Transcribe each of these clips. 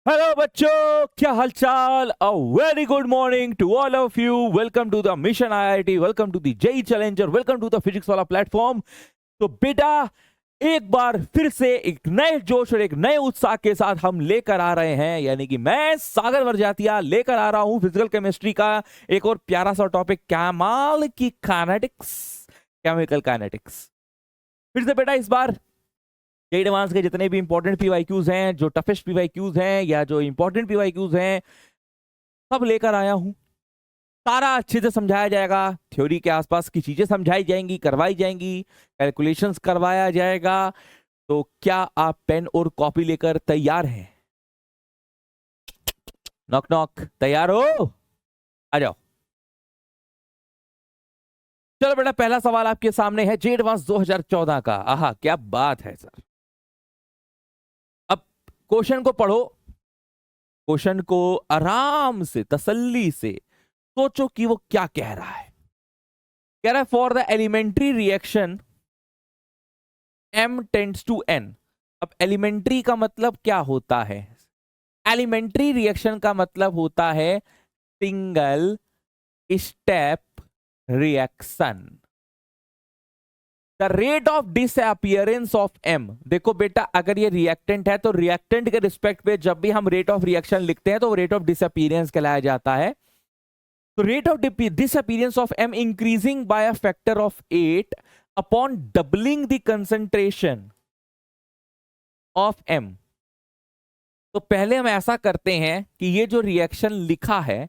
Hello बच्चों, क्या हालचाल। A very good morning to all of you. Welcome to the mission IIT, welcome to the JEE challenger, welcome to the physics वाला platform. तो बेटा, एक बार फिर से एक नए जोश और एक नए उत्साह के साथ हम लेकर आ रहे हैं, यानी कि मैं सागर वर्जातिया लेकर आ रहा हूं फिजिकल केमिस्ट्री का एक और प्यारा सा टॉपिक, कमाल की काइनेटिक्स, केमिकल काइनेटिक्स। फिर से बेटा, इस बार एडवांस के जितने भी इंपॉर्टेंट पीवाईक्यूज हैं, जो टफेस्ट पीवाईक्यूज हैं या जो इंपॉर्टेंट पीवाईक्यूज हैं, सब लेकर आया हूं। सारा अच्छे से समझाया जाएगा, थ्योरी के आसपास की चीजें समझाई जाएंगी, करवाई जाएंगी, कैलकुलेशंस करवाया जाएगा। तो क्या आप पेन और कॉपी लेकर तैयार हैं? नॉक नॉक, तैयार हो? आ जाओ। चलो बेटा, पहला सवाल आपके सामने है जे एडवांस 2014 का। आहा, क्या बात है सर। अब क्वेश्चन को पढ़ो, क्वेश्चन को आराम से तसल्ली से सोचो कि वो क्या कह रहा है। कह रहा है for the elementary reaction m tends to n। अब एलिमेंट्री का मतलब क्या होता है? एलिमेंट्री रिएक्शन का मतलब होता है single step reaction. The rate of disappearance of m। देखो बेटा, अगर ये रिएक्टेंट है तो रिएक्टेंट के रिस्पेक्ट पे जब भी हम रेट ऑफ रिएक्शन लिखते हैं तो वो रेट ऑफ डिसअपियरेंस कहलाया जाता है। तो rate of disappearance of M increasing by a factor of 8 upon doubling the concentration of M। तो पहले हम ऐसा करते हैं कि ये जो रिएक्शन लिखा है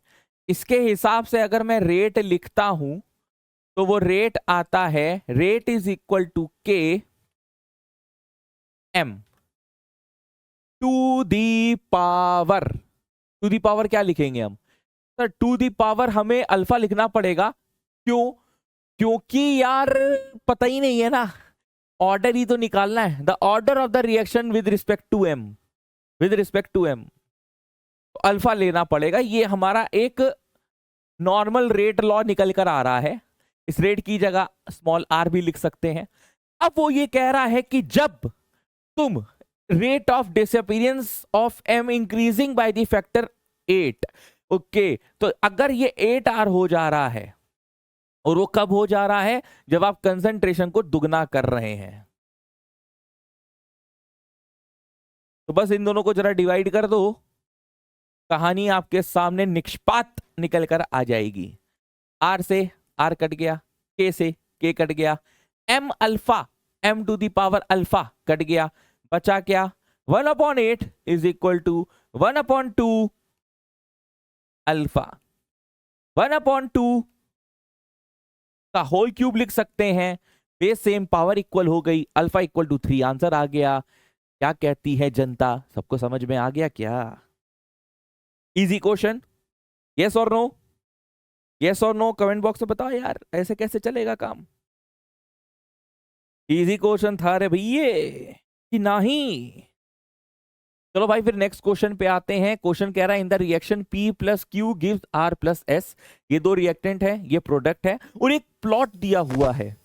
इसके हिसाब से अगर मैं रेट लिखता हूं तो वो रेट आता है, rate is equal to K M to the power. To the power क्या लिखेंगे हम सर? टू दी पावर हमें अल्फा लिखना पड़ेगा। क्यों? क्योंकि यार पता ही नहीं है ना, ऑर्डर ही तो निकालना है। The order of the reaction with respect to M, with respect to M, तो अल्फा लेना पड़ेगा। ये हमारा एक नॉर्मल रेट लॉ निकल कर आ रहा है। इस रेट की जगह स्मॉल आर भी लिख सकते हैं। अब वो ये कह रहा है कि जब तुम rate of disappearance of M increasing by the factor 8, okay, तो अगर ये 8R हो जा रहा है, और वो कब हो जा रहा है? जब आप कंसंट्रेशन को दुगना कर रहे हैं। तो बस इन दोनों को जरा डिवाइड कर दो, कहानी आपके सामने निष्पात निकल कर आ जाएगी। आर से आर कट गया, के से के कट गया, M alpha, M to the power alpha cut गया, बचा क्या? 1/8 इज इक्वल टू 1/2 अल्फा। 1/2 का होल क्यूब लिख सकते हैं, बेस सेम, पावर इक्वल हो गई, अल्फा इक्वल टू 3, आंसर आ गया। क्या कहती है जनता? सबको समझ में आ गया क्या? इजी क्वेश्चन, यस और नो? यस और नो कमेंट बॉक्स में बताओ यार, ऐसे कैसे चलेगा काम? इजी क्वेश्चन था रे भैया कि नहीं? चलो भाई, फिर नेक्स्ट क्वेश्चन पे आते हैं। क्वेश्चन कह रहा है इन the reaction P plus Q gives R plus S। ये दो रिएक्टेंट है, ये प्रोडक्ट है, और एक प्लॉट दिया हुआ है।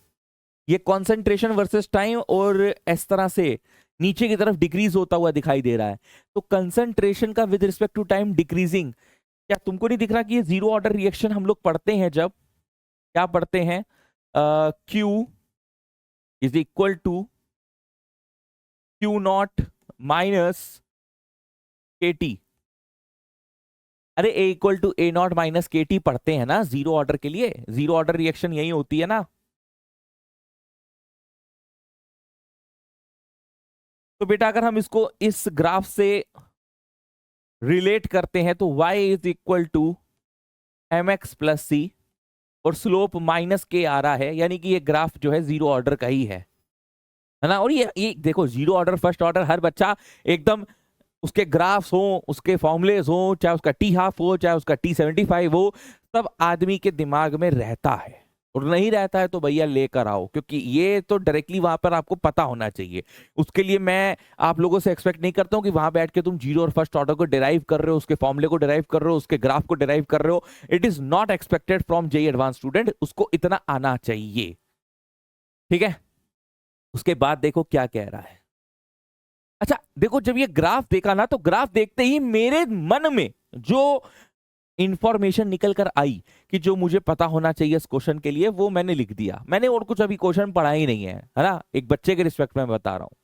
ये कॉन्सेंट्रेशन वर्सेस टाइम और इस तरह से नीचे की तरफ डिक्रीज होता हुआ दिखाई दे रहा है। तो कंसंट्रेशन का with respect to time decreasing, क्या तुमको नहीं दिख रहा कि ये जीरो ऑर्डर रिएक्शन हम लोग पढ़ते हैं जब, क्या पढ़ते हैं? Q is equal to q not minus k t. अरे a equal to a not minus k t पढ़ते हैं ना जीरो ऑर्डर के लिए। जीरो ऑर्डर रिएक्शन यही होती है ना। तो बेटा, अगर हम इसको इस ग्राफ से रिलेट करते हैं तो y is equal to m x plus c, और स्लोप माइनस के आ रहा है, यानी कि ये ग्राफ जो है जीरो ऑर्डर का ही है ना। और ये देखो, जीरो ऑर्डर फर्स्ट ऑर्डर हर बच्चा एकदम, उसके ग्राफ्स हो, उसके फॉर्मूलेस हो, चाहे उसका T½ हो, चाहे उसका T75 हो, सब आदमी के दिमाग में रहता है। और नहीं रहता है तो भैया लेकर आओ, क्योंकि ये तो डायरेक्टली वहां पर आपको पता होना चाहिए। उसके लिए मैं आप लोगों से एक्सपेक्ट नहीं करता हूं कि वहां बैठ के तुम जीरो और फर्स्ट ऑर्डर को डिराइव कर रहे हो, उसके फॉर्मूले को डिराइव कर रहे हो, उसके ग्राफ को डिराइव कर रहे हो। It is not expected from JEE advance student, उसको इतना आना चाहिए। ठीक है, उसके बाद देखो क्या कह रहा है। अच्छा देखो, जब ये ग्राफ देखा ना, तो ग्राफ देखते ही मेरे मन में जो इंफॉर्मेशन निकल कर आई कि जो मुझे पता होना चाहिए इस क्वेश्चन के लिए, वो मैंने लिख दिया। मैंने और कुछ अभी क्वेश्चन पढ़ा ही नहीं है ना, एक बच्चे के रिस्पेक्ट में बता रहा हूं।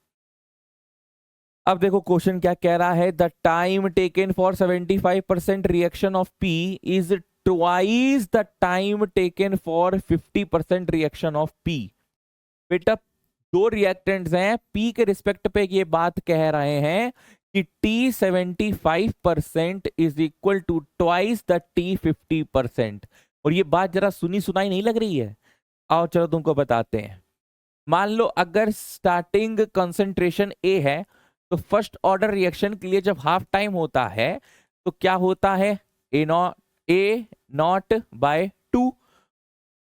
अब देखो क्वेश्चन क्या कह रहा है, the time taken for 75% reaction of P is twice the time taken for 50% reaction of P. बेटा दो रिएक्टेंट्स हैं, पी के रिस्पेक्ट पे ये बात कह रहे हैं कि T 75% is equal to twice the T 50%। और ये बात जरा सुनी सुनाई नहीं लग रही है? आओ चलो तुमको बताते हैं। मान लो अगर स्टार्टिंग कंसंट्रेशन ए है, तो फर्स्ट ऑर्डर रिएक्शन के लिए जब हाफ टाइम होता है तो क्या होता है, ए नॉट बाय 2।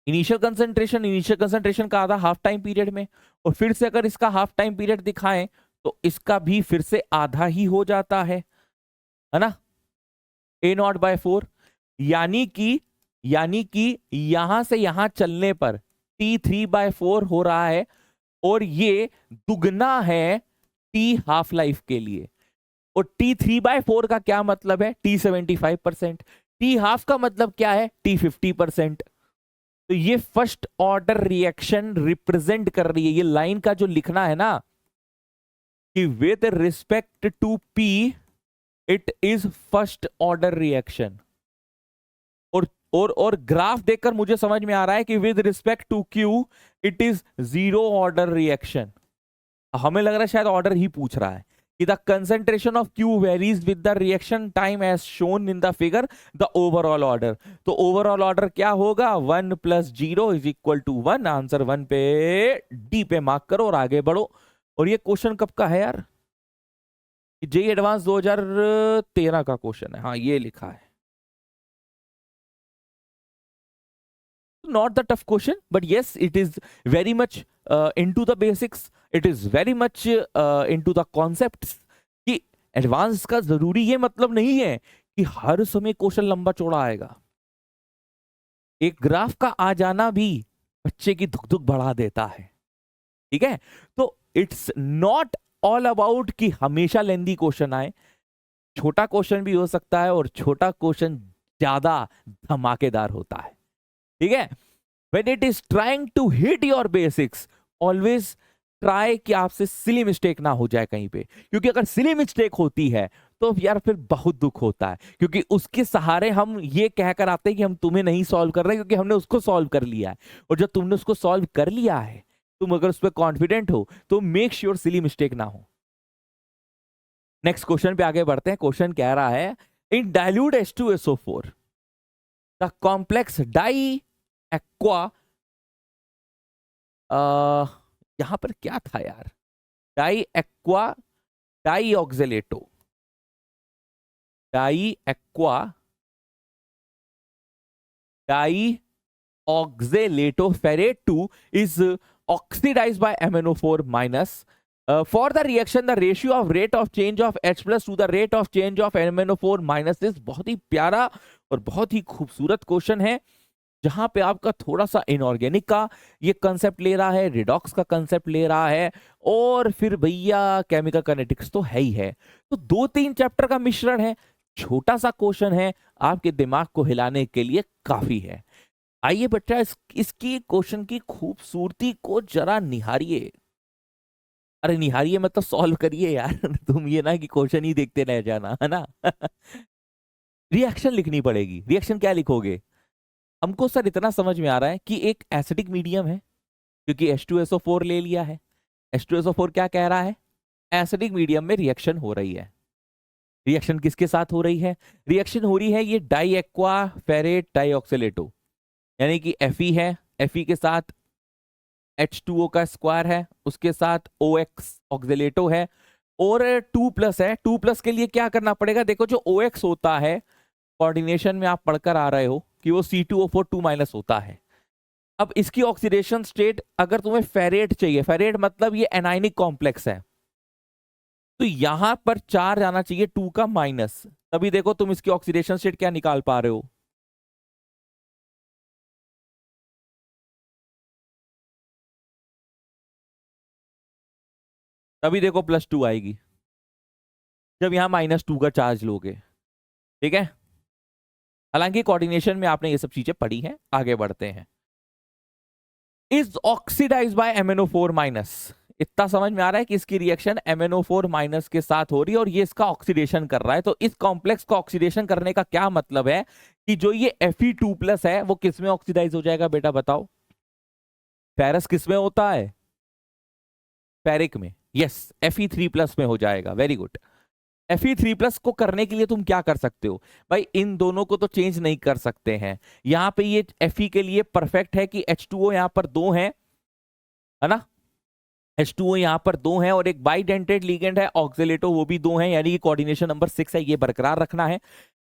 इनिशियल कंसंट्रेशन का आधा हाफ टाइम पीरियड में, और फिर से अगर इसका हाफ टाइम पीरियड दिखाएं तो इसका भी फिर से आधा ही हो जाता है ना, ए नॉट बाय 4। यानी कि यहां से यहां चलने पर T3/4 हो रहा है, और ये दुगना है टी हाफ लाइफ के लिए। और T3/4 का क्या मतलब है, T 75%। टी हाफ का मतलब क्या है, T 50%। तो ये फर्स्ट ऑर्डर रिएक्शन रिप्रेजेंट कर रही है, ये लाइन का जो लिखना है ना कि with respect to P it is first order reaction. और ग्राफ देखकर मुझे समझ में आ रहा है कि with respect to Q it is zero order reaction. हमें लग रहा है शायद ऑर्डर ही पूछ रहा है कि the concentration of Q varies with the reaction time as shown in the figure the overall order. तो ओवरऑल ऑर्डर क्या होगा, 1 + 0 इज इक्वल टू 1। आंसर 1 पे डी पे मार्क करो और आगे बढ़ो। और ये क्वेश्चन कब का है यार, जेईई एडवांस 2013 का क्वेश्चन है। हाँ ये लिखा है, not the tough question, but yes it is very much into the basics, it is very much into the concepts। कि एडवांस का जरूरी ये मतलब नहीं है कि हर समय क्वेश्चन लंबा चौड़ा आएगा। एक ग्राफ का आ जाना भी बच्चे की धुक धुक बढ़ा देता है, ठीक है। तो इट्स नॉट ऑल अबाउट कि हमेशा लेंदी क्वेश्चन आए, छोटा क्वेश्चन भी हो सकता है, और छोटा क्वेश्चन ज्यादा धमाकेदार होता है, ठीक है। When it is trying to hit your basics, always try कि आपसे सिली मिस्टेक ना हो जाए कहीं पे, क्योंकि अगर सिली मिस्टेक होती है तो यार फिर बहुत दुख होता है, क्योंकि उसके सहारे हम ये कहकर आते हैं कि हम तुम्हें नहीं सॉल्व कर रहे, क्योंकि हमने उसको सॉल्व कर लिया है। और जब तुमने उसको सॉल्व कर लिया है, तुम अगर उस पर कॉन्फिडेंट हो, तो मेक श्योर सिली मिस्टेक ना हो। नेक्स्ट क्वेश्चन पे आगे बढ़ते हैं। क्वेश्चन कह रहा है, in dilute H2SO4 the complex di aqua, यहां पर क्या था यार, di aqua di oxalato, di aqua di oxalato ferrate 2 is oxidized by MnO4 minus। For the reaction the ratio of rate of change of H plus to the rate of change of MnO4 minus is। बहुत ही प्यारा और बहुत ही खूबसूरत question है, जहां पे आपका थोड़ा सा इनऑर्गेनिक का ये कंसेप्ट ले रहा है, रिडॉक्स का कंसेप्ट ले रहा है, और फिर भैया केमिकल काइनेटिक्स तो है ही है। तो 2-3 चैप्टर का मिश्रण है, छोटा सा क्वेश्चन है, आपके दिमाग को हिलाने के लिए काफी है। आइए बच्चा इसकी क्वेश्चन की खूबसूरती को जरा निहारिए। अरे निहारिए मतलब सॉल्व करिए यार तुम ये ना कि क्वेश्चन ही देखते रह जाना, है ना रिएक्शन लिखनी पड़ेगी। रिएक्शन क्या लिखोगे? हमको सर इतना समझ में आ रहा है कि एक एसिडिक मीडियम है, क्योंकि H2SO4 ले लिया है। H2SO4 क्या कह रहा है, एसिडिक मीडियम में रिएक्शन हो रही है। रिएक्शन किसके साथ हो रही है? रिएक्शन हो रही है ये डाई एक्वा फेरेट डाइऑक्सिलेटो, यानी कि Fe है, Fe के साथ H2O का स्क्वायर है, उसके साथ OX ऑक्सिलेटो है, और 2+ है। 2+ के लिए क्या करना पड़ेगा, देखो जो OX होता है, कोऑर्डिनेशन में आप पढ़कर आ रहे हो कि वो C2O4 2- होता है। अब इसकी ऑक्सीडेशन स्टेट अगर तुम्हें फेरेट चाहिए, फेरेट मतलब ये एनाइनिक कॉम्प्लेक्स है, तो यहां पर 4 जाना चाहिए 2 का माइनस, तभी देखो तुम इसकी ऑक्सीडेशन स्टेट क्या निकाल पा रहे हो। तभी देखो +2 आएगी। जब यहाँ -2 का चार्ज लोगे। ठीक है, हालांकि कोऑर्डिनेशन में आपने ये सब चीजें पढ़ी हैं। आगे बढ़ते हैं। Is oxidise by MnO4 minus. इतना समझ में आ रहा है कि इसकी रिएक्शन MnO4 माइनस के साथ हो रही है और ये इसका ऑक्सीडेशन कर रहा है। तो इस कॉम्प्लेक्स को ऑक्सीडेशन करने का क्या मतलब है कि जो ये Fe2+ है वो किस में ऑक्सीडाइज हो जाएगा बेटा बताओ? फेरस किस में होता है? फेरिक में। यस, Fe3+ में हो जाएगा। Very good. Fe3+ को करने के लिए तुम क्या कर सकते हो भाई? इन दोनों को तो चेंज नहीं कर सकते हैं। यहां पे ये Fe के लिए परफेक्ट है कि H2O यहां पर 2 है ना? H2O यहां पर 2 है और एक बाइडेंटेड लिगेंड है ऑक्सीलेटो, वो भी 2 है, यानी कि कोऑर्डिनेशन नंबर 6 है। ये बरकरार रखना है।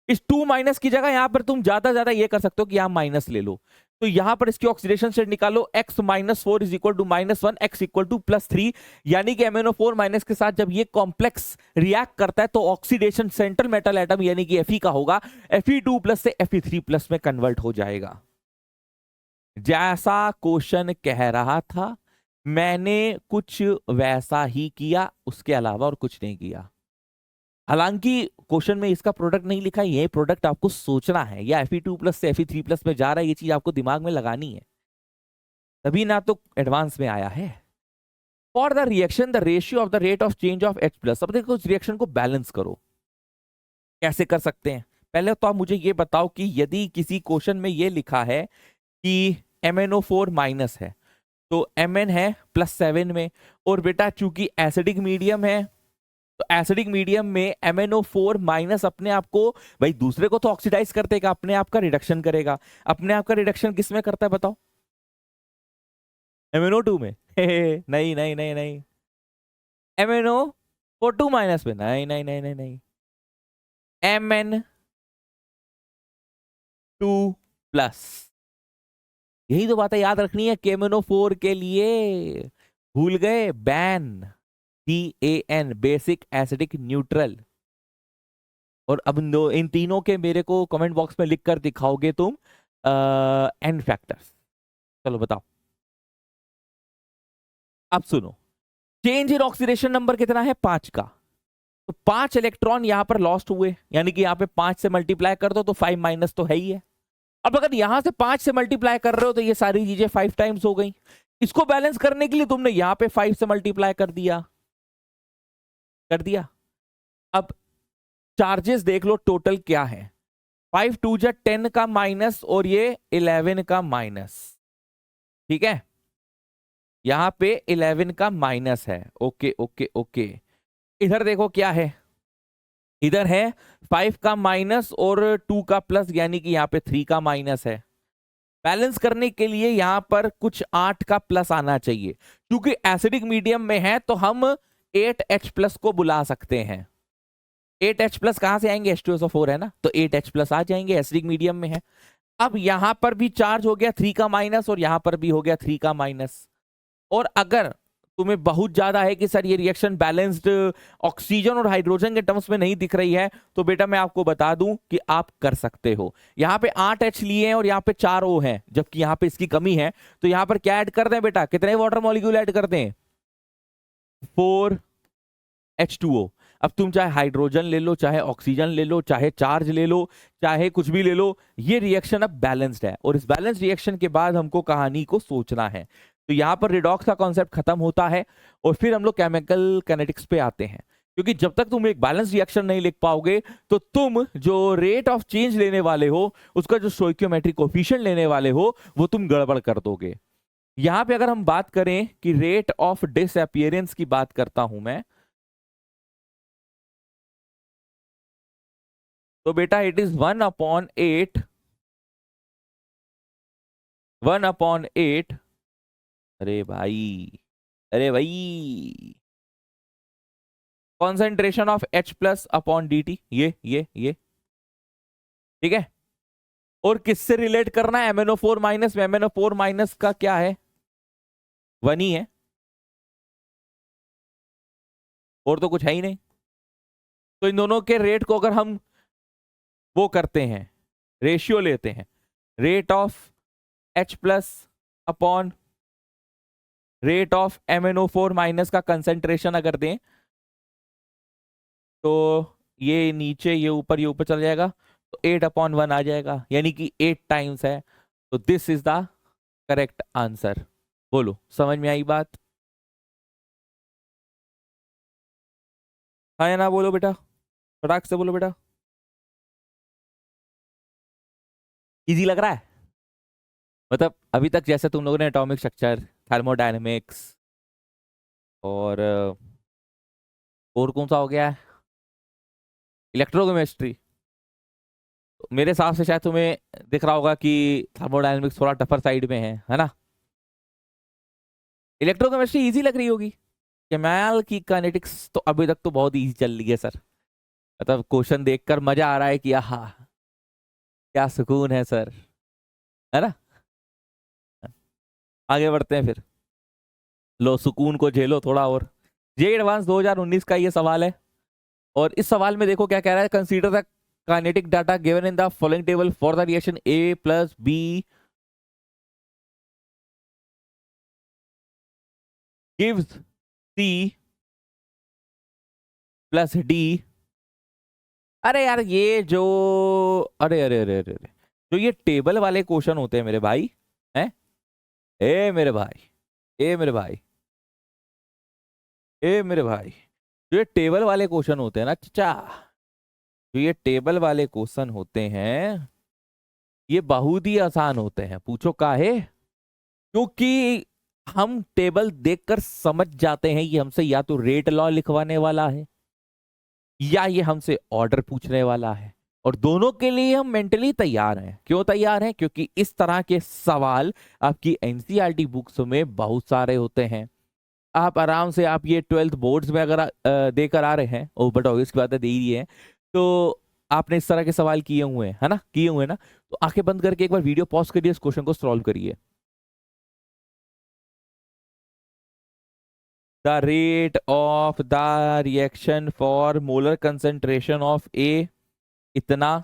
इस 2- की जगह यहां पर तुम ज्यादा ये कर सकते हो कि यहां माइनस ले लो। तो यहां पर इसकी ऑक्सीडेशन स्टेट निकालो। x - 4 is equal to -1, x equal to +3, यानी कि MnO4 माइनस के साथ जब ये कॉम्प्लेक्स रिएक्ट करता है तो ऑक्सीडेशन सेंट्रल मेटल एटम यानी कि Fe का होगा, Fe2+ से Fe3+ में कन्वर्ट हो जाएगा। जैसा क्वेश्चन कह रहा था मैंने कुछ वैसा ही किया, उसके अलावा और कुछ नहीं किया। हालांकि क्वेश्चन में इसका प्रोडक्ट नहीं लिखा है, ये प्रोडक्ट आपको सोचना है। या Fe2+ से Fe3+ में जा रहा है, ये चीज आपको दिमाग में लगानी है, तभी ना तो एडवांस में आया है। For the reaction the ratio of the rate of change of H+। अब देखो उस रिएक्शन को बैलेंस करो। कैसे कर सकते हैं? पहले तो आप मुझे ये बताओ कि यदि किसी क्वेश्चन में ये लिखा है कि MnO4 माइनस है तो Mn है +7 में, और बेटा चूंकि एसिडिक मीडियम है तो एसिडिक मीडियम में MnO4 माइनस अपने आप को, भाई दूसरे को तो ऑक्सीडाइज कर देगा, अपने आप का रिडक्शन करेगा। अपने आप का रिडक्शन किस में करता है बताओ? MnO2 में? नहीं नहीं नहीं नहीं। MnO2 माइनस में? नहीं नहीं नहीं नहीं नहीं। Mn2+। यही तो बात है, याद रखनी है। MnO4 के लिए भूल गए? Ban, BAN, basic acidic neutral. और अब इन तीनों के मेरे को कमेंट बॉक्स में लिख कर दिखाओगे तुम एन फैक्टर्स। चलो बताओ। अब सुनो, चेंज इन ऑक्सीडेशन नंबर कितना है? 5 का। तो 5 इलेक्ट्रॉन यहां पर लॉस्ट हुए, यानी कि यहां पे 5 से मल्टीप्लाई कर दो तो 5- तो है ही है। अब अगर यहां से 5 से मल्टीप्लाई कर रहे हो तो ये सारी चीजें 5 टाइम्स हो गई। इसको बैलेंस करने के लिए तुमने यहां पे 5 से मल्टीप्लाई कर दिया। अब चार्जेस देख लो टोटल क्या है। 5 2 जा 10 का माइनस और ये 11 का माइनस। ठीक है, यहां पे 11 का माइनस है। Okay okay okay. इधर देखो क्या है, इधर है 5 का माइनस और 2 का प्लस, यानी कि यहाँ पे 3 का माइनस है। बैलेंस करने के लिए यहां पर कुछ 8 का प्लस आना चाहिए। क्योंकि एसिडिक मीडियम में है तो हम 8H+ को बुला सकते हैं। 8H+ कहां से आएंगे? H2SO4 है ना, तो 8H+ आ जाएंगे, एसिडिक मीडियम में है। अब यहां पर भी चार्ज हो गया 3 का माइनस और यहां पर भी हो गया 3 का माइनस। और अगर तुम्हें बहुत ज्यादा है कि सर ये रिएक्शन बैलेंस्ड ऑक्सीजन और हाइड्रोजन के टर्म्स में नहीं दिख रही है, तो बेटा मैं आपको बता दूं कि आप कर सकते हो। यहां पे 8H लिए हैं और यहां पे 4 O हैं, जबकि यहां पे इसकी कमी है। तो यहां पर क्या ऐड कर दें बेटा? कितने वाटर मॉलिक्यूल ऐड कर दें? 4H2O। अब तुम चाहे हाइड्रोजन ले लो, चाहे ऑक्सीजन ले लो, चाहे चार्ज ले लो, चाहे कुछ भी ले लो, ये रिएक्शन अब बैलेंस्ड है। और इस बैलेंस रिएक्शन के बाद हमको कहानी को सोचना है। तो यहां पर रिडॉक्स का कॉन्सेप्ट खत्म होता है और फिर हम लोग केमिकल काइनेटिक्स पे आते हैं। क्योंकि जब तक तुम एक बैलेंस रिएक्शन नहीं लिख पाओगे तो तुम जो रेट ऑफ चेंज लेने वाले हो, उसका जो स्टोइकियोमेट्रिक कोफिशिएंट लेने वाले हो, वो तुम गड़बड़ कर दोगे। यहां पे अगर हम बात करें कि रेट ऑफ डिसअपियरेंस की बात करता हूं मैं, तो बेटा इट इज 1/8। 1/8। अरे भाई, अरे भाई, कॉन्सेंट्रेशन ऑफ H+/dt। ये ठीक है। और किससे रिलेट करना है? MnO4 माइनस में। MnO4 माइनस का क्या है? 1 ही है, और तो कुछ है ही नहीं। तो इन दोनों के रेट को अगर हम वो करते हैं, रेशियो लेते हैं, rate of H+ rate of MnO4 minus का कंसेंट्रेशन अगर दें तो ये नीचे, ये ऊपर चला जाएगा, तो 8/1 आ जाएगा, यानी कि 8 टाइम्स है। तो this is the correct answer. बोलो, समझ में आई बात? हाँ या ना बोलो बेटा, फटाक से बोलो बेटा। इजी लग रहा है? मतलब अभी तक जैसे तुम लोगों ने एटॉमिक स्ट्रक्चर, थर्मोडायनेमिक्स और कौन सा हो गया है, इलेक्ट्रोकेमिस्ट्री, मेरे हिसाब से शायद तुम्हें दिख रहा होगा कि थर्मोडायनेमिक्स थोड़ा टफर साइड में है ना? इलेक्ट्रोकेमिस्ट्री इजी लग रही होगी। केमाल की काइनेटिक्स तो अभी तक तो बहुत इजी चल रही है सर। मतलब क्वेश्चन देखकर मजा आ रहा है कि आहा, क्या सुकून है सर, है ना? आगे बढ़ते हैं फिर। लो, सुकून को झेलो थोड़ा और। जे एडवांस 2019 का ये सवाल है, और इस सवाल में देखो क्या कह रहा है। Consider the kinetic data given in the following table for the reaction A plus B gives C plus D. अरे यार ये जो, अरे अरे अरे अरे अरे, जो ये टेबल वाले क्वेश्चन होते हैं मेरे भाई, हैं, ए मेरे भाई, ए मेरे भाई, ए मेरे भाई, जो ये टेबल वाले क्वेश्चन होते हैं ना चचा, जो ये टेबल वाले क्वेश्चन होते हैं, ये बहुत ही आसान होते हैं। पूछो काहे? क्योंकि हम टेबल देखकर समझ जाते हैं ये हमसे या तो रेट लॉ लिखवाने वाला है, या ये हमसे ऑर्डर पूछने वाला है। और दोनों के लिए हम मेंटली तैयार हैं। क्यों तैयार हैं? क्योंकि इस तरह के सवाल आपकी एनसीईआरटी बुक्स में बहुत सारे होते हैं। आप आराम से, आप ये 12th बोर्ड्स में अगर देकर आ रहे हैं, ओ बट ऑब्वियस की बात है, दे ही है, तो आपने इस तरह के सवाल किए हुए हैं, है ना, किए हुए हैं ना? तो आंखें बंद करके एक बार वीडियो पॉज करिए, इस क्वेश्चन को सॉल्व करिए। The rate of the reaction for molar concentration of a इतना,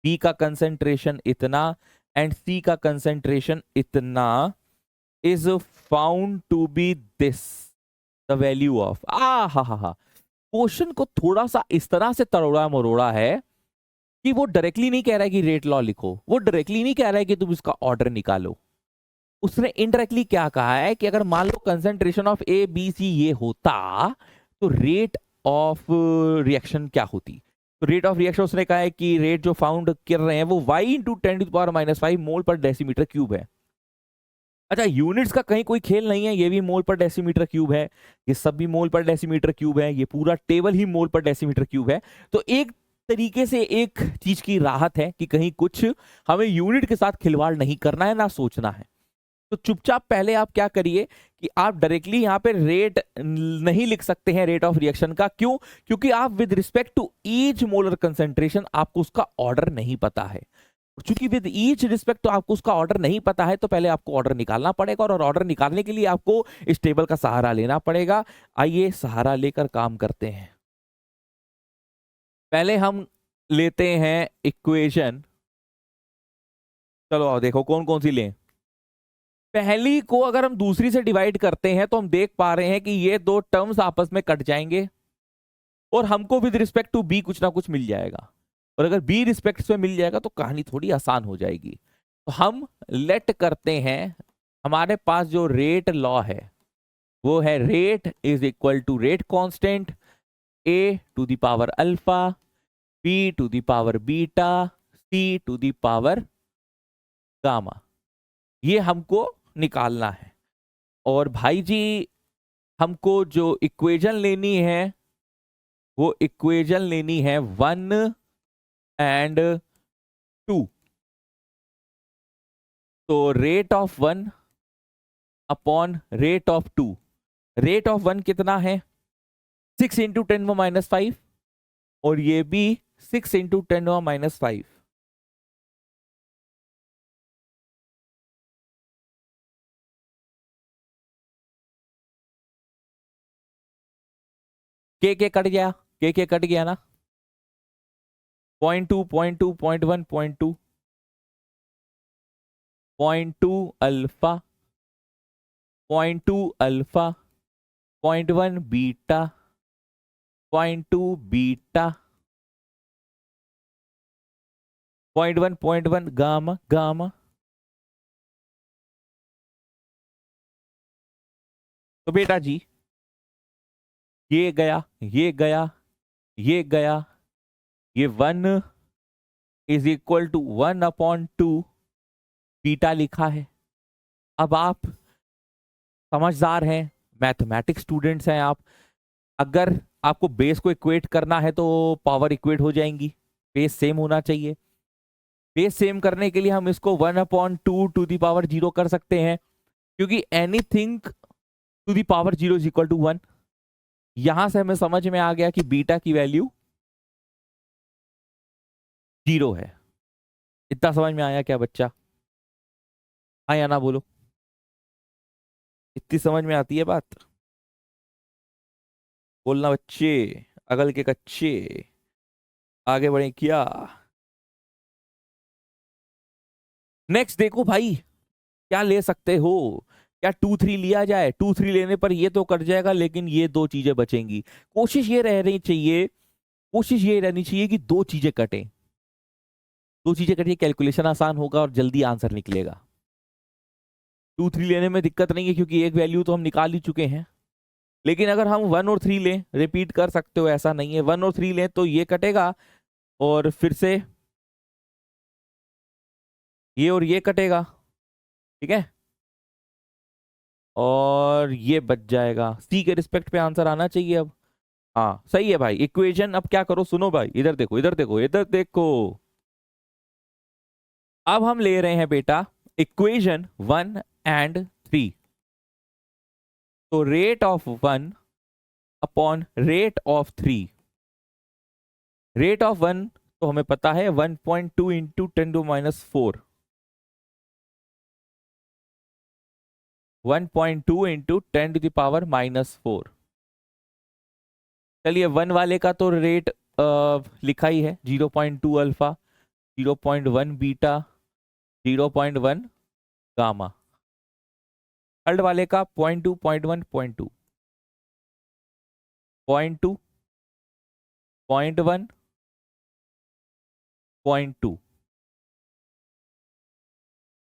बी का कंसेंट्रेशन इतना, एंड सी का कंसेंट्रेशन इतना, is found to be this, the value of, आ हा। क्वेश्चन को थोड़ा सा इस तरह से तरोड़ा मरोड़ा है कि वो डायरेक्टली नहीं कह रहा है कि रेट लॉ लिखो, वो डायरेक्टली नहीं कह रहा है कि तुम इसका ऑर्डर निकालो। उसने इनडायरेक्टली क्या कहा है कि अगर मान लो concentration of A B C ये होता, तो रेट ऑफ रिएक्शन क्या होती? तो रेट ऑफ रिएक्शन उसने कहा है कि रेट जो फाउंड कर रहे हैं वो y इंटू 10⁻⁵ मोल पर डेसीमीटर क्यूब है। अच्छा, यूनिट्स का कहीं कोई खेल नहीं है, ये भी मोल पर डेसीमीटर क्यूब है, ये सब भी मोल पर डेसीमीटर क्यूब है, ये पूरा टेबल ही मोल पर डेसीमीटर क्यूब है। तो एक तरीके से एक चीज की राहत है कि कहीं कुछ हमें यूनिट के साथ खिलवाड़ नहीं करना है, ना सोचना है। तो चुपचाप पहले आप क्या करिए कि आप डायरेक्टली यहां पे रेट नहीं लिख सकते हैं रेट ऑफ रिएक्शन का। क्यों? क्योंकि आप with respect to each molar concentration आपको उसका ऑर्डर नहीं पता है। चूंकि विद ईच रिस्पेक्ट तो आपको उसका ऑर्डर नहीं पता है, तो पहले आपको ऑर्डर निकालना पड़ेगा, और ऑर्डर निकालने के लिए आपको इस टेबल का सहारा लेना पड़ेगा। आइए सहारा लेकर काम करते हैं। पहले हम लेते हैं इक्वेशन। चलो आओ देखो कौन कौन सी लें। पहली को अगर हम दूसरी से डिवाइड करते हैं तो हम देख पा रहे हैं कि ये दो टर्म्स आपस में कट जाएंगे, और हमको विद रिस्पेक्ट टू बी कुछ ना कुछ मिल जाएगा। और अगर बी रिस्पेक्ट में मिल जाएगा तो कहानी थोड़ी आसान हो जाएगी। तो हम लेट करते हैं, हमारे पास जो रेट लॉ है वो है rate is equal to rate constant A to the power alpha, B to the power beta, C to the power gamma. ये हमको निकालना है। और भाई जी, हमको जो इक्वेशन लेनी है वो इक्वेशन लेनी है 1 और 2। तो rate of 1 upon rate of 2। Rate of 1 कितना है? 6 × 10⁻⁵, और ये भी 6 × 10⁻⁵। के कट गया, के कट गया ना। 0.2 0.2 0.1 0.2 0.2 alpha, 0.2 alpha, 0.1 beta, 0.2 beta, 0.1 gamma gamma. तो बेटा जी ये गया, ये गया, ये गया, ये 1 इज इक्वल टू 1/2 बीटा लिखा है। अब आप समझदार हैं, मैथमेटिक्स स्टूडेंट्स हैं आप, अगर आपको बेस को इक्वेट करना है तो पावर इक्वेट हो जाएंगी, बेस सेम होना चाहिए। बेस सेम करने के लिए हम इसको 1/2 टू दी पावर 0 कर सकते हैं, क्योंकि anything to the power 0 is equal to 1। यहां से हमें समझ में आ गया कि बीटा की वैल्यू 0 है। इतना समझ में आया क्या बच्चा? हाँ या ना बोलो, इतनी समझ में आती है बात? बोलना बच्चे, अगल के कच्चे, आगे बढ़े क्या? नेक्स्ट देखो भाई, क्या ले सकते हो? क्या 2 3 लिया जाए? 2 3 लेने पर ये तो कट जाएगा, लेकिन ये दो चीजें बचेंगी। कोशिश ये रहनी चाहिए, कोशिश ये रहनी चाहिए कि दो चीजें कटें। दो चीजें कटिए, कैलकुलेशन आसान होगा और जल्दी आंसर निकलेगा। 2 3 लेने में दिक्कत नहीं है, क्योंकि एक वैल्यू तो हम निकाल ही चुके हैं। लेकिन अगर हम 1 और 3 लें, रिपीट कर सकते हो, ऐसा नहीं है, 1 और 3 लें तो ये कटेगा, और फिर से ये और ये कटेगा, ठीक है, और ये बच जाएगा। सी के रिस्पेक्ट पे आंसर आना चाहिए अब। हाँ सही है भाई। इक्वेशन अब क्या करो, सुनो भाई, इधर देखो, इधर देखो, इधर देखो। अब हम ले रहे हैं बेटा इक्वेशन 1 and 3। तो rate of 1 upon rate of 3। Rate of 1 तो हमें पता है 1.2 इंटू 10⁻⁴, 1.2 इंटू 10⁻⁻⁴। चलिए 1 वाले का तो रेट लिखा ही है, 0.2 अल्फा, 0.1 बीटा, 0.1 गामा। थर्ड वाले का 0.2 0.1 0.2 0.2 0.1 0.2।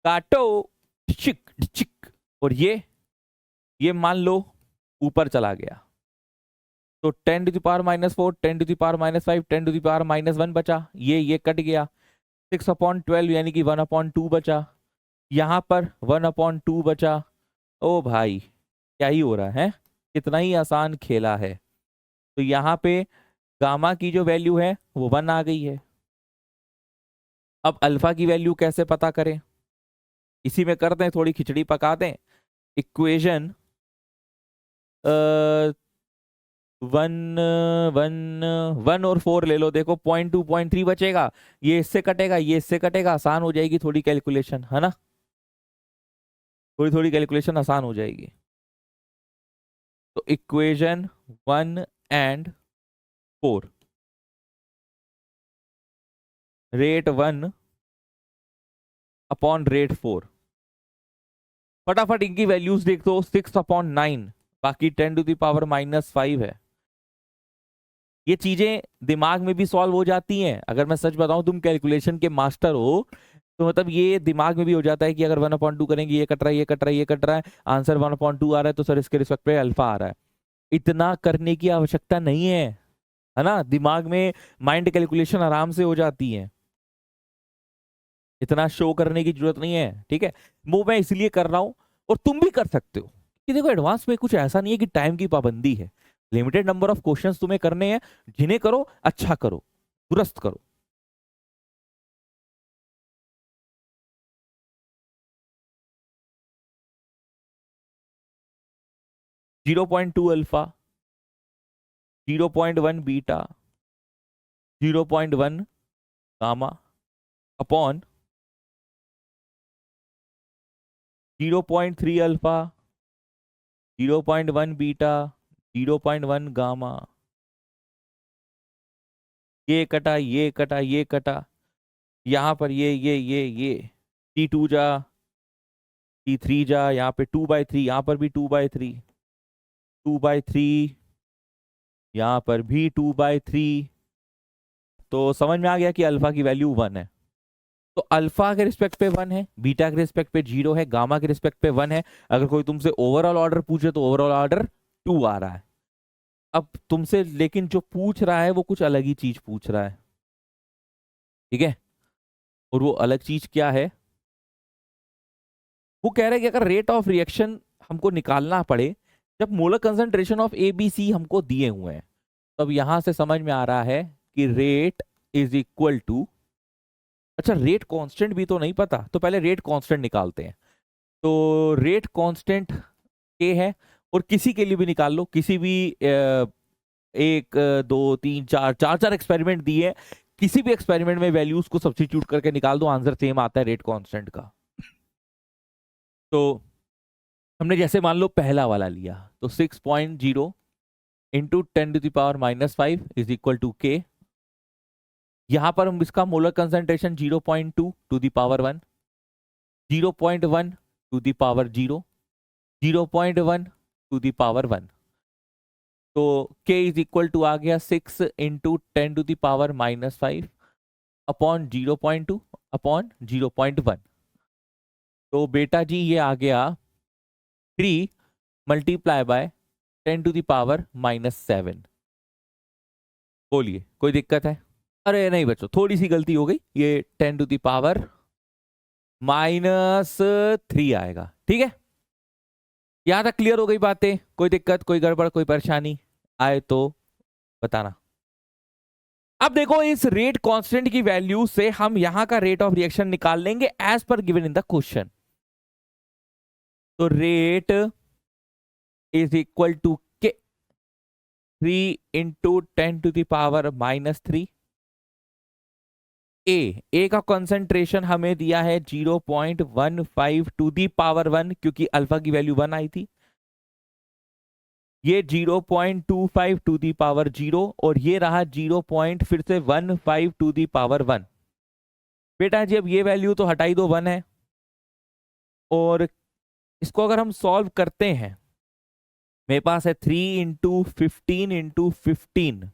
काटो, चिक चिक, और ये मान लो ऊपर चला गया, तो 10⁻⁻⁴, 10⁻⁵, 10⁻⁻1 बचा, ये कट गया, 6/12 यानी कि 1/2 बचा, यहां पर 1/2 बचा। ओ भाई क्या ही हो रहा है, कितना ही आसान खेला है। तो यहाँ पे गामा की जो वैल्यू है वो 1 आ गई है। अब अल्फा की वैल्यू कैसे पता करें? इसी में करते हैं, थोड़ी खिचड़ी पका दें। इक्वेशन 1 और 4 ले लो, देखो 0.2 0.3 बचेगा, ये इससे कटेगा, ये इससे कटेगा, आसान हो जाएगी थोड़ी कैलकुलेशन, है ना? थोड़ी थोड़ी कैलकुलेशन आसान हो जाएगी। तो equation 1 and 4, rate 1 upon rate 4। फटाफट इनकी वैल्यूज देख दो, 6/9, बाकी 10⁻⁻5 है। ये चीजें दिमाग में भी सॉल्व हो जाती हैं। अगर मैं सच बताऊं, तुम कैलकुलेशन के मास्टर हो, तो मतलब ये दिमाग में भी हो जाता है कि अगर 1/2 करेंगे, ये कट रहा है, ये कट रहा है, ये कट रहा है, आंसर 1/2 आ रहा है, तो सर इसके रिस्पेक्ट पे अल्फा आ रहा है। इतना करने की आवश्यकता नहीं है ना? दिमाग में माइंड कैलकुलेशन आराम से हो जाती है, इतना शो करने की जरूरत नहीं है, ठीक है? वो मैं इसलिए कर रहा हूं, और तुम भी कर सकते हो, कि देखो एडवांस में कुछ ऐसा नहीं है कि टाइम की पाबंदी है। लिमिटेड नंबर ऑफ क्वेश्चंस तुम्हें करने हैं, जिन्हें करो अच्छा करो, दुरुस्त करो। 0.2 alpha, 0.1 beta, 0.1 gamma upon 0.3 alpha, 0.1 beta, 0.1 gamma. ये कटा, ये कटा, ये कटा, यहाँ पर ये T2 जा, T3 जा, यहाँ पे 2/3, यहाँ पर भी 2/3, 2/3, यहाँ पर भी 2/3। तो समझ में आ गया कि अल्फा की वैल्यू 1 है। तो अल्फा के रिस्पेक्ट पे 1 है, बीटा के रिस्पेक्ट पे 0 है, गामा के रिस्पेक्ट पे 1 है। अगर कोई तुमसे ओवरऑल ऑर्डर पूछे तो ओवरऑल ऑर्डर 2 आ रहा है। अब तुमसे लेकिन जो पूछ रहा है वो कुछ अलग ही चीज पूछ रहा है, ठीक है। और वो अलग चीज क्या है, वो कह रहा है कि अगर रेट ऑफ रिएक्शन हमको निकालना पड़े जब molar concentration of A B C हमको दिए हुए हैं, तब यहां से समझ में आ रहा है कि रेट इज इक्वल टू, अच्छा रेट कांस्टेंट भी तो नहीं पता, तो पहले रेट कांस्टेंट निकालते हैं। तो रेट कांस्टेंट के है, और किसी के लिए भी निकाल लो, किसी भी एक दो तीन चार चार चार एक्सपेरिमेंट दिए, किसी भी एक्सपेरिमेंट में वैल्यूज को सब्स्टिट्यूट करके निकाल दो, आंसर सेम आता है रेट कांस्टेंट का। तो हमने जैसे मान लो पहला वाला लिया, तो 6.0 इंटू 10⁻⁻5 इज इक्वल टू के। यहां पर हम इसका molar concentration 0.2 to the power 1, 0.1 to the power 0, 0.1 to the power 1। तो k इज इक्वल टू आ गया 6 इंटू 10⁻⁻5 अपॉन 0.2 अपॉन 0.1। तो बेटा जी ये आ गया 3 मल्टीप्लाई बाय 10⁻⁻7। बोलिए कोई दिक्कत है? अरे नहीं बच्चों, थोड़ी सी गलती हो गई, ये 10⁻⁻3 आएगा, ठीक है। यहां तक क्लियर हो गई बातें? कोई दिक्कत, कोई गड़बड़, कोई परेशानी आए तो बताना। अब देखो इस रेट कांस्टेंट की वैल्यू से हम यहां का रेट ऑफ रिएक्शन निकाल लेंगे as per given in the question. तो rate is equal to k 3 into 10⁻⁻3। ए का कंसंट्रेशन हमें दिया है 0.15 टू दी पावर 1, क्योंकि अल्फा की वैल्यू 1 आई थी। ये 0.25 टू दी पावर 0, और ये रहा फिर से 15 टू दी पावर 1। बेटा जी अब ये वैल्यू तो हटाई दो, 1 है। और इसको अगर हम सॉल्व करते हैं, मेरे पास है 3 इंटू 15 इंटू 15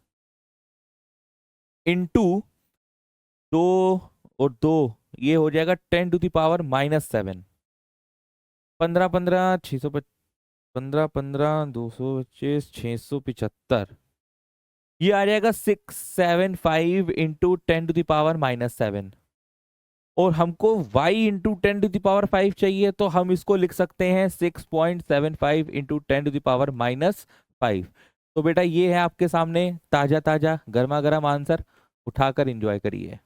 इंटू 2 और 2, ये हो जाएगा 10⁻⁻7। 15 15 15 15 225 675, ये आ जाएगा 675 इंटू 10⁻⁻7। और हमको y इंटू 10⁻5 चाहिए, तो हम इसको लिख सकते हैं 6.75 इंटू 10⁻⁻5। तो बेटा ये है आपके सामने ताजा ताजा गर्मा गर्म आंसर, उठाकर एंजॉय करिए।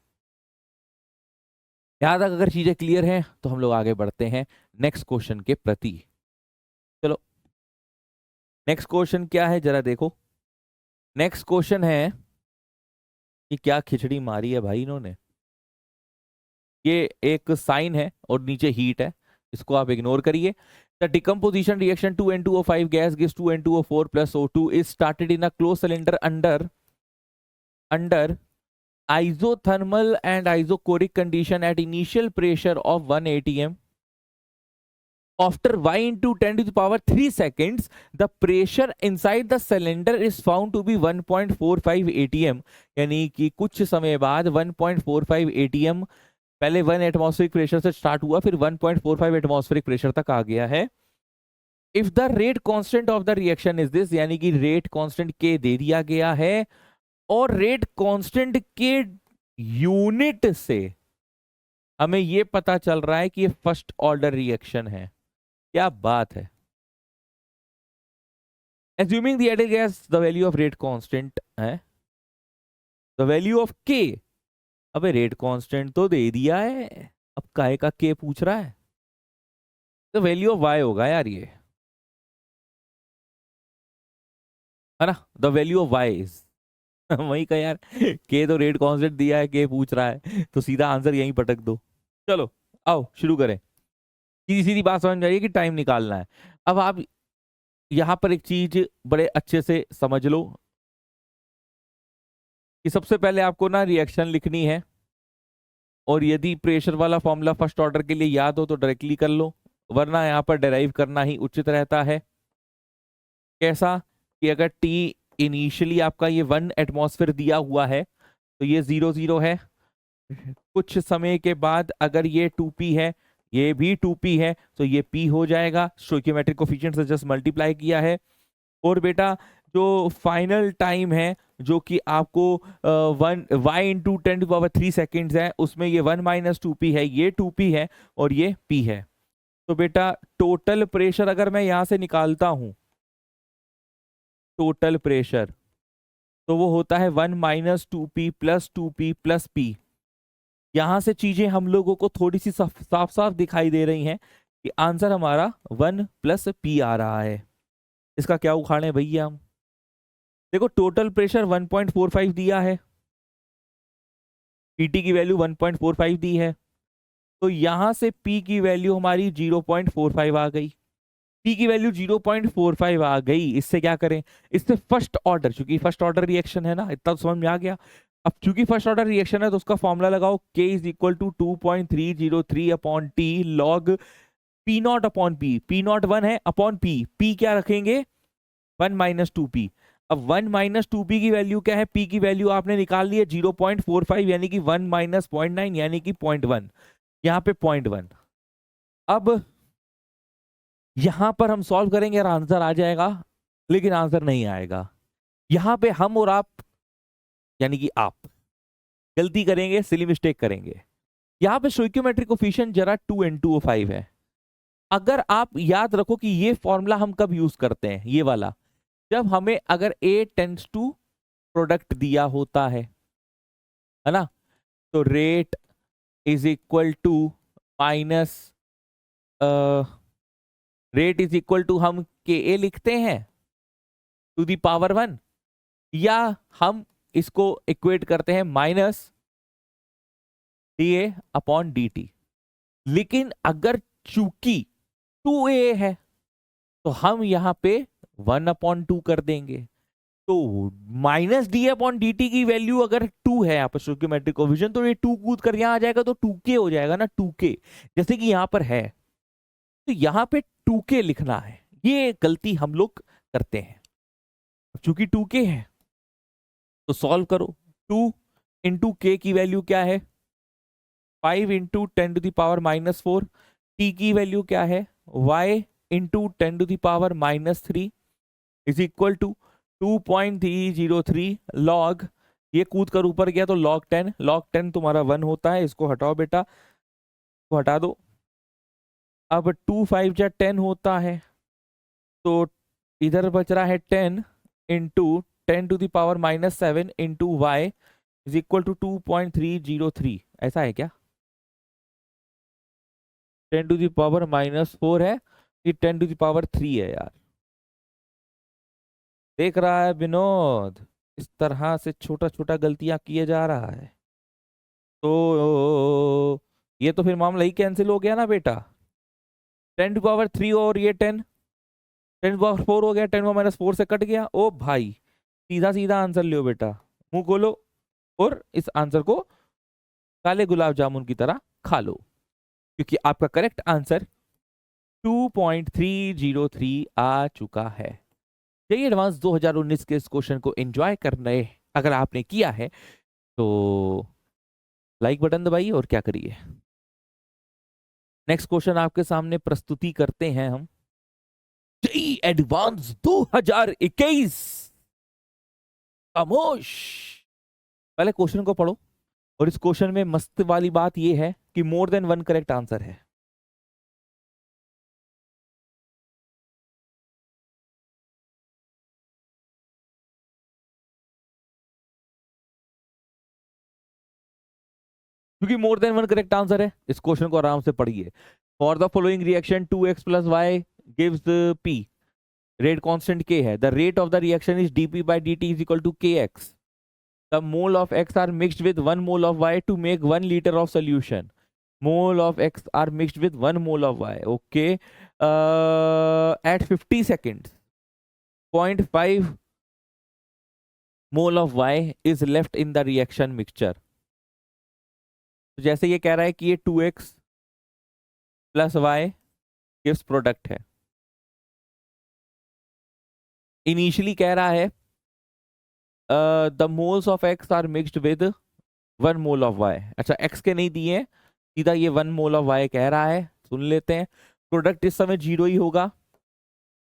यहां तक अगर चीजें क्लियर हैं तो हम लोग आगे बढ़ते हैं नेक्स्ट क्वेश्चन के प्रति। चलो नेक्स्ट क्वेश्चन क्या है जरा देखो। नेक्स्ट क्वेश्चन है कि क्या खिचड़ी मारी है भाई इन्होंने। ये एक साइन है और नीचे हीट है, इसको आप इग्नोर करिए। The decomposition reaction 2N2O5 gas gives 2N2O4 plus O2 is started in a closed cylinder under isothermal and isochoric condition at initial pressure of 1 atm. After y into 10⁻³ seconds, the pressure inside the cylinder is found to be 1.45 atm। यानी कि कुछ समय बाद 1.45 atm, पहले 1 atmospheric pressure से start हुआ, फिर 1.45 atmospheric pressure तक आ गया है। If the rate constant of the reaction is this, यानी कि रेट कांस्टेंट के दे दिया गया है, और रेट कांस्टेंट के यूनिट से हमें यह पता चल रहा है कि ये फर्स्ट ऑर्डर रिएक्शन है। क्या बात है। Assuming the added gas, the value of rate constant है, the value of k, अबे रेट कांस्टेंट तो दे दिया है, अब काहे का k पूछ रहा है। तो वैल्यू ऑफ y होगा यार ये, है ना। The value of y is वही का यार, k तो रेट कांस्टेंट दिया है, k पूछ रहा है, तो सीधा आंसर यहीं पटक दो। चलो आओ शुरू करें। सीधी सीधी बात समझ में आई कि टाइम निकालना है। अब आप यहां पर एक चीज बड़े अच्छे से समझ लो कि सबसे पहले आपको ना रिएक्शन लिखनी है, और यदि प्रेशर वाला फॉर्मूला फर्स्ट ऑर्डर के लिए याद हो तो डायरेक्टली कर लो, वरना यहाँ पर डेराइव करना ही उचित रहता है। कैसा कि अगर T इनिशियली आपका ये 1 एटमॉस्फेयर दिया हुआ है तो ये 0 0 है। कुछ समय के बाद अगर ये 2p है, ये भी 2p है, तो ये p हो जाएगा। स्टोइकियोमेट्रिक कोफिशिएंट से जस्ट मल्टीप्लाई किया है। और बेटा जो फाइनल टाइम है जो कि आपको 1 y इंटू 10⁻³ सेकेंड्स है, उसमें ये 1 माइनस 2p है, ये 2p है और ये p है। तो बेटा टोटल प्रेशर अगर मैं यहां से निकालता हूं टोटल प्रेशर, तो वो होता है 1 minus 2p plus 2p plus p। यहां से चीजें हम लोगों को थोड़ी सी साफ साफ दिखाई दे रही हैं कि आंसर हमारा 1 प्लस p आ रहा है। इसका क्या उखाड़े भैया हम? देखो टोटल प्रेशर 1.45 दिया है, पीटी की वैल्यू 1.45 दी है, तो यहां से पी की वैल्यू हमारी 0.45 आ गई। पी की वैल्यू 0.45 आ गई। इससे क्या करें? इससे फर्स्ट ऑर्डर, चूंकि फर्स्ट ऑर्डर रिएक्शन है ना, इतना तो समझ में आ गया। अब चूंकि फर्स्ट ऑर्डर रिएक्शन है तो उसका फॉर्मूला लगाओ, k is equal to 2.303 upon t log p not upon p. P not 1 है अपॉन पी, पी क्या रखेंगे? 1 माइनस 2p। अब 1 माइनस 2p की वैल्यू क्या है? p की वैल्यू आपने निकाल ली है 0.45, यानी कि 1 माइनस 0.9 यानी कि 0.1, यहाँ पे 0.1। अब यहां पर हम सॉल्व करेंगे और आंसर आ जाएगा, लेकिन आंसर नहीं आएगा। यहां पे हम और आप, यानी कि आप गलती करेंगे, सिली मिस्टेक करेंगे। यहां पे स्टोइकियोमेट्रिक कोफिशिएंट जरा 2n2O5 है। अगर आप याद रखो कि ये फॉर्मूला हम कब यूज करते हैं, ये वाला, जब हमें अगर A टेंड्स टू प्रोडक्ट दिया होता है ना, तो rate is equal to minus rate is equal to हम के लिखते हैं टू दी पावर 1, या हम इसको इक्वेट करते हैं minus D upon D T. लेकिन अगर चूंकि 2a है तो हम यहां पे 1/2 कर देंगे। तो minus D upon D T की वैल्यू अगर 2 है यहाँ पर स्टोइकियोमेट्रिक कोफिशिएंट, तो ये 2 कूद कर यहां आ जाएगा तो 2k हो जाएगा ना, 2k जैसे कि यहां पर है। तो यहां पे 2k लिखना है, ये गलती हम लोग करते हैं। चूंकि 2k है तो सॉल्व करो। 2 इंटू के की वैल्यू क्या है? 5 इंटू 10⁻⁻4। टी की वैल्यू क्या है? y into 10⁻³ is equal to 2.303 log, ये कूद कर ऊपर गया तो log 10, log 10 तुम्हारा 1 होता है। इसको हटाओ बेटा, को हटा दो। अब 2 5 जा 10 होता है, तो इधर बच रहा है 10 into 10⁻⁻7 into y is equal to 2.303। ऐसा है क्या? 10⁻⁻4 है, ये 10⁻3 है यार। देख रहा है विनोद, इस तरह से छोटा छोटा गलतियां किए जा रहा है, तो ये तो फिर मामला ही कैंसिल हो गया ना बेटा। 10⁻3 और ये 10⁻4 हो गया, 10⁻⁻4 से कट गया। ओ भाई, सीधा सीधा आंसर लियो बेटा, मुंह खोलो और इस आंसर को काले गुलाब जामुन की तरह खा लो, क्योंकि आपका करेक्ट आंसर 2.303 आ चुका है। चलिए एडवांस 2019 के इस क्वेश्चन को एंजॉय करने अगर आपने किया है तो लाइक बटन दबाइए और क्या करिए। नेक्स्ट क्वेश्चन आपके सामने प्रस्तुति करते हैं हम। जेईई एडवांस 2021 खामोश। पहले क्वेश्चन को पढ़ो, और इस क्वेश्चन में मस्त वाली बात यह है कि मोर देन 1 करेक्ट आंसर है। क्योंकि मोर देन 1 करेक्ट आंसर है, इस क्वेश्चन को आराम से पढ़िए। For the following reaction 2x plus y gives p, rate constant k है, the rate of the reaction is dp by dt is equal to kx, the mole of x are mixed with 1 mole of y to make 1 litre of solution, mole of x are mixed with 1 mole of y, okay, at 50 seconds 0.5 mole of y is left in the reaction mixture. तो जैसे ये कह रहा है कि ये 2x plus y gives product है, initially कह रहा है the moles of x are mixed with 1 mole of y. अच्छा, एक्स के नहीं दिए हैं, सीधा ये 1 मोल ऑफ वाई कह रहा है। सुन लेते हैं। प्रोडक्ट इस समय 0 ही होगा,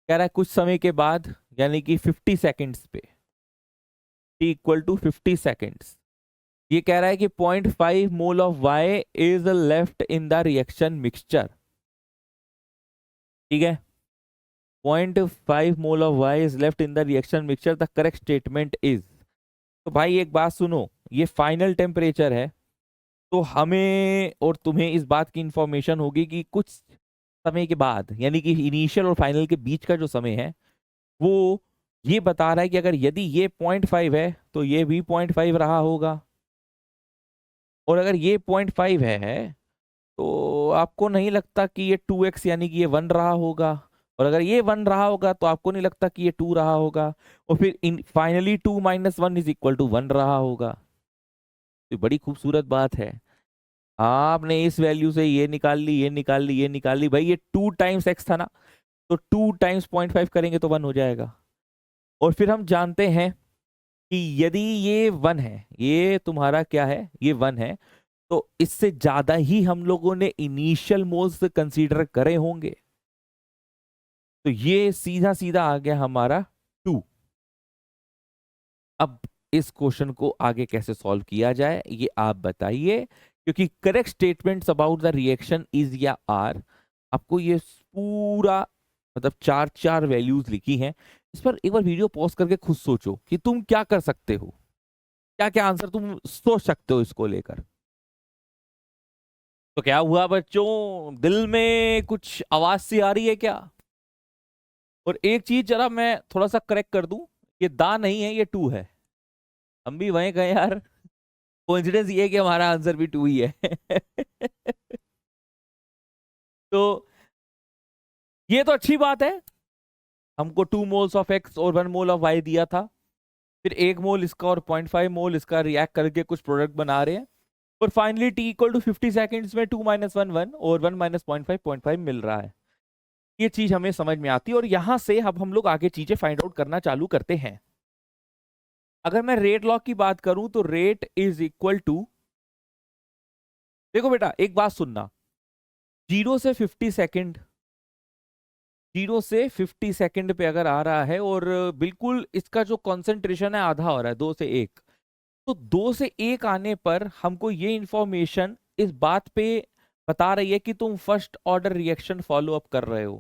कह रहा है कुछ समय के बाद, यानी कि 50 सेकेंड्स पे, t इक्वल टू 50 सेकेंड्स। ये कह रहा है कि 0.5 mole of y is left in the reaction mixture. ठीक है, 0.5 mole of y is left in the reaction mixture, the correct statement is. तो भाई एक बात सुनो, ये फाइनल टेम्परेचर है, तो हमें और तुम्हें इस बात की इंफॉर्मेशन होगी कि कुछ समय के बाद, यानी कि इनिशियल और फाइनल के बीच का जो समय है, वो ये बता रहा है कि अगर यदि ये 0.5 है तो ये भी 0.5 रहा होगा, और अगर ये 0.5 है तो आपको नहीं लगता कि ये 2x यानी कि ये 1 रहा होगा, और अगर ये 1 रहा होगा तो आपको नहीं लगता कि ये 2 रहा होगा, और फिर इन फाइनली 2 - 1 इज इक्वल टू 1 रहा होगा। तो बड़ी खूबसूरत बात है। आपने इस वैल्यू से ये निकाल ली, ये निकाल ली, ये निकाल ली, भाई ये 2 टाइम्स x था ना, तो 2 टाइम्स 0.5 करेंगे तो 1 हो जाएगा। और फिर हम जानते हैं कि यदि ये 1 है, ये तुम्हारा क्या है, ये 1 है, तो इससे ज्यादा ही हम लोगों ने इनिशियल मोल्स कंसीडर करे होंगे, तो ये सीधा सीधा आ गया हमारा 2। अब इस क्वेश्चन को आगे कैसे सॉल्व किया जाए ये आप बताइए, क्योंकि correct statements about the reaction is या आर, आपको ये पूरा मतलब 4 वैल्यूज लिखी हैं। इस पर एक बार वीडियो पॉज करके खुद सोचो कि तुम क्या कर सकते हो, क्या क्या आंसर तुम सोच सकते हो इसको लेकर। तो क्या हुआ बच्चों, दिल में कुछ आवाज सी आ रही है क्या? और एक चीज जरा मैं थोड़ा सा करेक्ट कर दूं, ये दा नहीं है, ये 2 है। हम भी वहीं गए यार, कोइंसिडेंस ये है कि हमारा आंसर भी 2 ही है। तो ये तो अच्छी बात है, हमको 2 मोल्स ऑफ एक्स और 1 मोल ऑफ वाई दिया था, फिर 1 मोल इसका और 0.5 मोल इसका रिएक्ट करके कुछ प्रोडक्ट बना रहे हैं, और finally T equal to 50 seconds में 2 - 1 1 और 1 - 0.5 मिल रहा है। ये चीज हमें समझ में आती है, और यहां से अब हम लोग आगे चीजें फाइंड आउट करना चालू करते हैं। अगर मैं रेट लॉ की बात करूं तो रेट इज इक्वल टू, देखो बेटा एक बात सुनना, 0 से 50 सेकेंड, 0 से 50 सेकेंड पे अगर आ रहा है, और बिल्कुल इसका जो कंसंट्रेशन है आधा हो रहा है, 2 से 1, तो 2 से 1 आने पर हमको ये इंफॉर्मेशन इस बात पे बता रही है कि तुम first order reaction follow up कर रहे हो,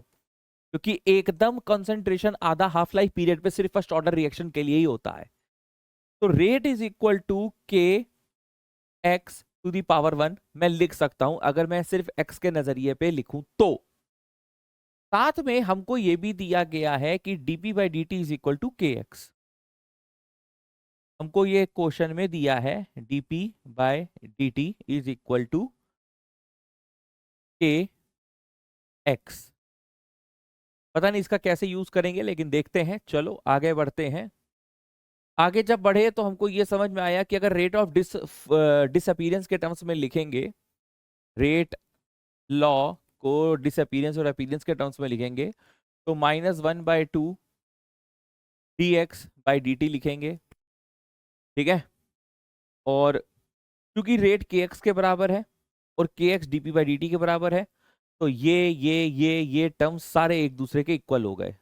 क्योंकि एकदम कंसंट्रेशन आधा हाफ लाइफ पीरियड पे सिर्फ फर्स्ट ऑर्डर रिएक्शन के लिए ही होता है। तो rate is equal to k x to the power 1 मैं लिख सकता हूं, अगर मैं सिर्फ एक्स के नजरिए पे लिखूं तो। साथ में हमको ये भी दिया गया है कि dp by d t is equal to k x, हमको ये क्वेश्चन में दिया है dp by dt is equal to k x. पता नहीं इसका कैसे यूज करेंगे, लेकिन देखते हैं, चलो आगे बढ़ते हैं। आगे जब बढ़े तो हमको ये समझ में आया कि अगर रेट ऑफ डिसअपीयरेंस के टर्म्स में लिखेंगे, रेट लॉ को डिसअपीयरेंस और अपीयरेंस के टर्म्स में लिखेंगे, तो -1/2 dx बाई dt लिखेंगे। ठीक है, और क्योंकि रेट के एक्स के बराबर है और के x D P by d T के बराबर है, तो ये टर्म्स सारे एक दूसरे के इक्वल हो गए।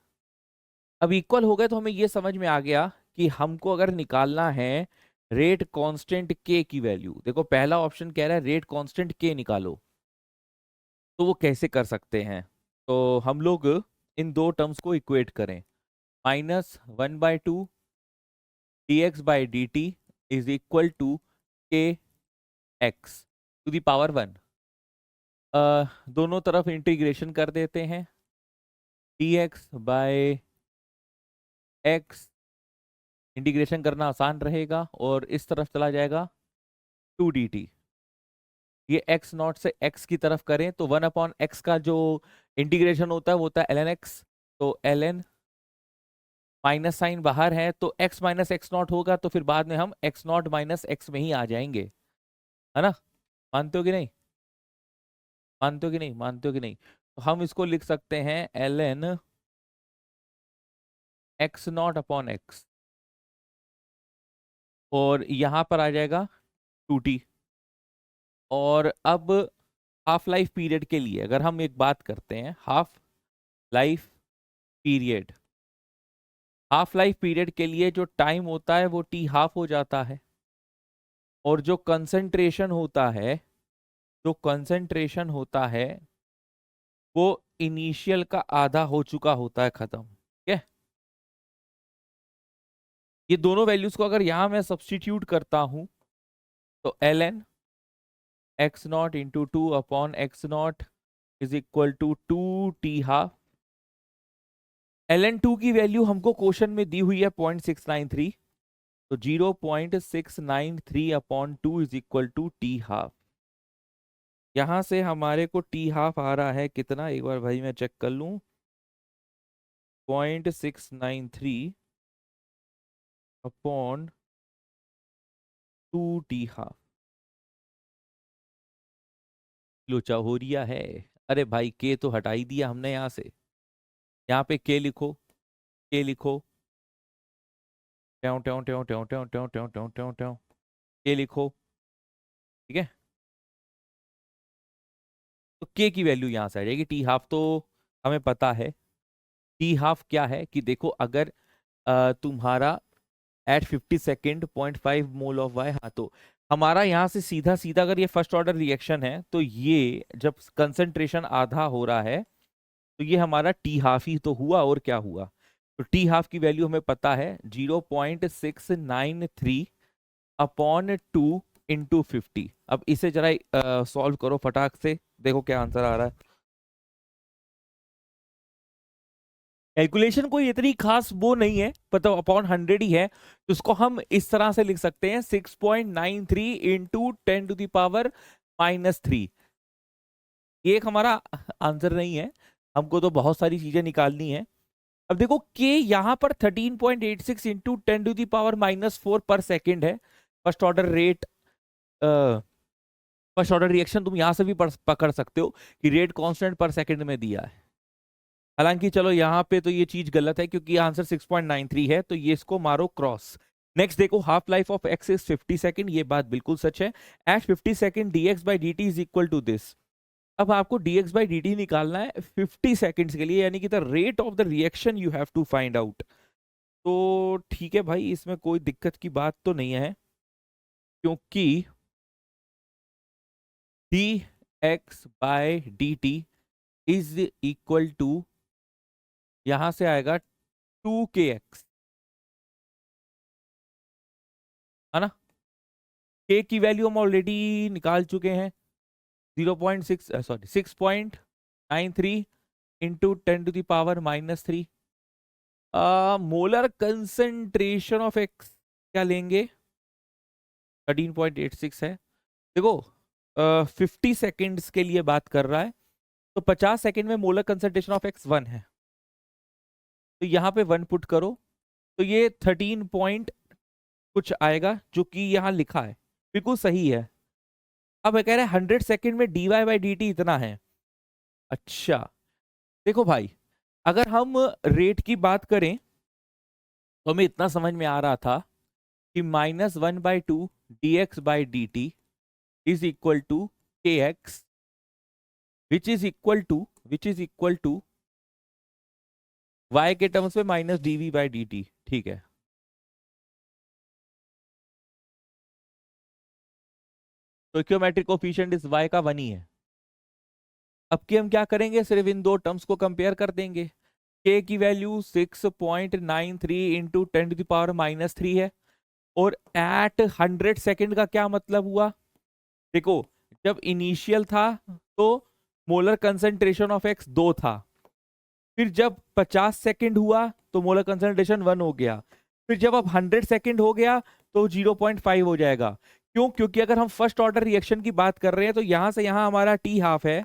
अब इक्वल हो गए तो हमें ये समझ में आ गया कि हमको अगर निकालना है रेट कांस्टेंट के की वैल्यू, देखो पहला ऑप्शन कह रहा है रेट कांस्टेंट के निकालो, तो वो कैसे कर सकते हैं? तो हम लोग इन दो टर्म्स को इक्वेट करें, -1/2 dx by d t is equal to k x to the power 1। दोनों तरफ इंटीग्रेशन कर देते हैं, dx बाय एक्स इंटीग्रेशन करना आसान रहेगा, और इस तरफ चला जाएगा 2 dt। ये x नॉट से x की तरफ करें तो 1/x का जो इंटीग्रेशन होता है वो होता है ln x, तो ln माइनस साइन बाहर है तो x - x नॉट होगा, तो फिर बाद में हम x नॉट - x में ही आ जाएंगे, है ना? मानते हो कि नहीं, मानते हो कि नहीं, मानते हो कि नहीं? तो हम इसको लिख सकते हैं ln x not upon x, और यहाँ पर आ जाएगा 2t। और अब हाफ लाइफ पीरियड के लिए अगर हम एक बात करते हैं, half life period, half life period के लिए जो टाइम होता है वो टी हाफ हो जाता है। और जो कंसंट्रेशन होता है, जो कंसंट्रेशन होता है वो इनिशियल का आधा हो चुका होता है, खत्म। ठीक है, ये दोनों वैल्यूज को अगर यहां मैं सब्स्टिट्यूट करता हूं तो ln x not into two upon x not is equal to 2t half. ln 2 की वैल्यू हमको क्वेश्चन में दी हुई है 0.693, तो 0.693 upon 2 is equal to t half. यहां से हमारे को टी हाफ आ रहा है कितना, एक बार भाई मैं चेक कर लूं, 0.693 अपॉन 2t हाफ। लोचा हो रिया है। अरे भाई के तो हटा ही दिया हमने यहां से, यहाँ पे के लिखो, के लिखो, ट्यों ट्यों ट्यों ट्यों ट्यों ट्यों ट्यों ट्यों ट्यों ट्यों, के लिखो। ठीक है, तो के की वैल्यू यहाँ से आ जाएगी टी हाफ। तो हमें पता है टी हाफ क्या है कि देखो अगर तुम्हारा at 50 second 0.5 mole of y, हाँ तो हमारा यहाँ से सीधा सीधा अगर ये फर्स्ट ऑर्डर रिएक्शन है तो ये जब कंसंट्रेशन आधा हो रहा है तो ये हमारा टी हाफ ही तो हुआ, और क्या हुआ। तो टी हाफ की वैल्यू हमें पता है 0.693 अपॉन 2 इंटू 50। अब इसे जरा सॉल्व करो फटाक से, देखो क्या आंसर आ रहा है। कैलकुलेशन कोई इतनी खास वो नहीं है, मतलब अपॉन 100 ही है, तो उसको हम इस तरह से लिख सकते हैं 6.93 इंटू 10⁻³ ये एक हमारा आंसर नहीं है, हमको तो बहुत सारी चीजें निकालनी है। अब देखो के यहाँ पर 13.86 इंटू 10⁻⁻4 पर सेकेंड है। First order rate, first order reaction तुम यहां से भी पकड़ सकते हो कि रेट कांस्टेंट पर सेकंड में दिया है। हालांकि चलो यहाँ पे तो ये चीज गलत है क्योंकि आंसर 6.93 है, तो ये इसको मारो क्रॉस। नेक्स्ट देखो, half life of x is 50 second, ये बात बिल्कुल सच है। At 50 second dx by dt is equal to this. अब आपको dx बाई dt निकालना है 50 सेकंड्स के लिए, यानी कि the rate of the reaction you have to find out. तो ठीक है भाई, इसमें कोई दिक्कत की बात तो नहीं है, क्योंकि dx by dt is equal to, यहां से आएगा 2kx, है ना। k की वैल्यू हम ऑलरेडी निकाल चुके हैं, 6.93 into 10⁻³ molar concentration of x क्या लेंगे, 13.86 है। देखो 50 सेकेंड्स के लिए बात कर रहा है, तो 50 सेकेंड में मोलर कंसेंट्रेशन ऑफ एक्स 1 है, तो यहाँ पे 1 पुट करो, तो ये 13 पॉइंट कुछ आएगा जो कि यहाँ लिखा है, बिल्कुल सही है। अब कह रहे हैं 100 सेकेंड में dy बाई डी टी इतना है। अच्छा देखो भाई, अगर हम रेट की बात करें तो हमें इतना समझ में आ रहा था कि -1/2 dx by d t is equal to k x, which is equal to y के टर्म्स में minus dv by d t. ठीक है, तो इक्वियोमेट्रिक कोफिशिएंट इस y का 1 ही है। अब की हम क्या करेंगे, सिर्फ इन दो टर्म्स को कंपेयर कर देंगे। k की वैल्यू 6.93 इंटू 10⁻³ है, और एट 100 सेकेंड का क्या मतलब हुआ, देखो जब इनिशियल था तो मोलर कंसेंट्रेशन ऑफ एक्स 2 था, फिर जब 50 सेकेंड हुआ तो मोलर कंसेंट्रेशन 1 हो गया, फिर जब अब 100 सेकेंड हो गया तो 0.5 हो जाएगा। क्यों, क्योंकि अगर हम फर्स्ट ऑर्डर रिएक्शन की बात कर रहे हैं तो यहां से यहां हमारा टी हाफ है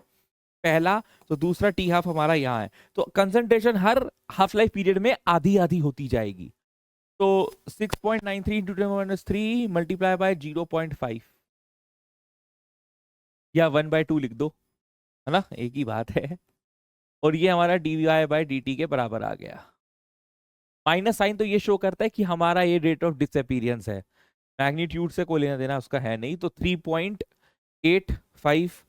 पहला, तो दूसरा टी हाफ हमारा यहाँ है, तो कंसंट्रेशन हर हाफ लाइफ पीरियड में आधी आधी होती जाएगी। तो 6.93 इंटू 10⁻³ मल्टीप्लाई बाय 0.5 या 1/2 लिख दो, है ना, एक ही बात है। और ये हमारा dy बाई डी टी के बराबर आ गया। माइनस साइन तो ये शो करता है कि हमारा ये रेट ऑफ डिसअपीयरेंस है। मैग्नीट्यूड से कोई लेना देना उसका है नहीं, तो 3.85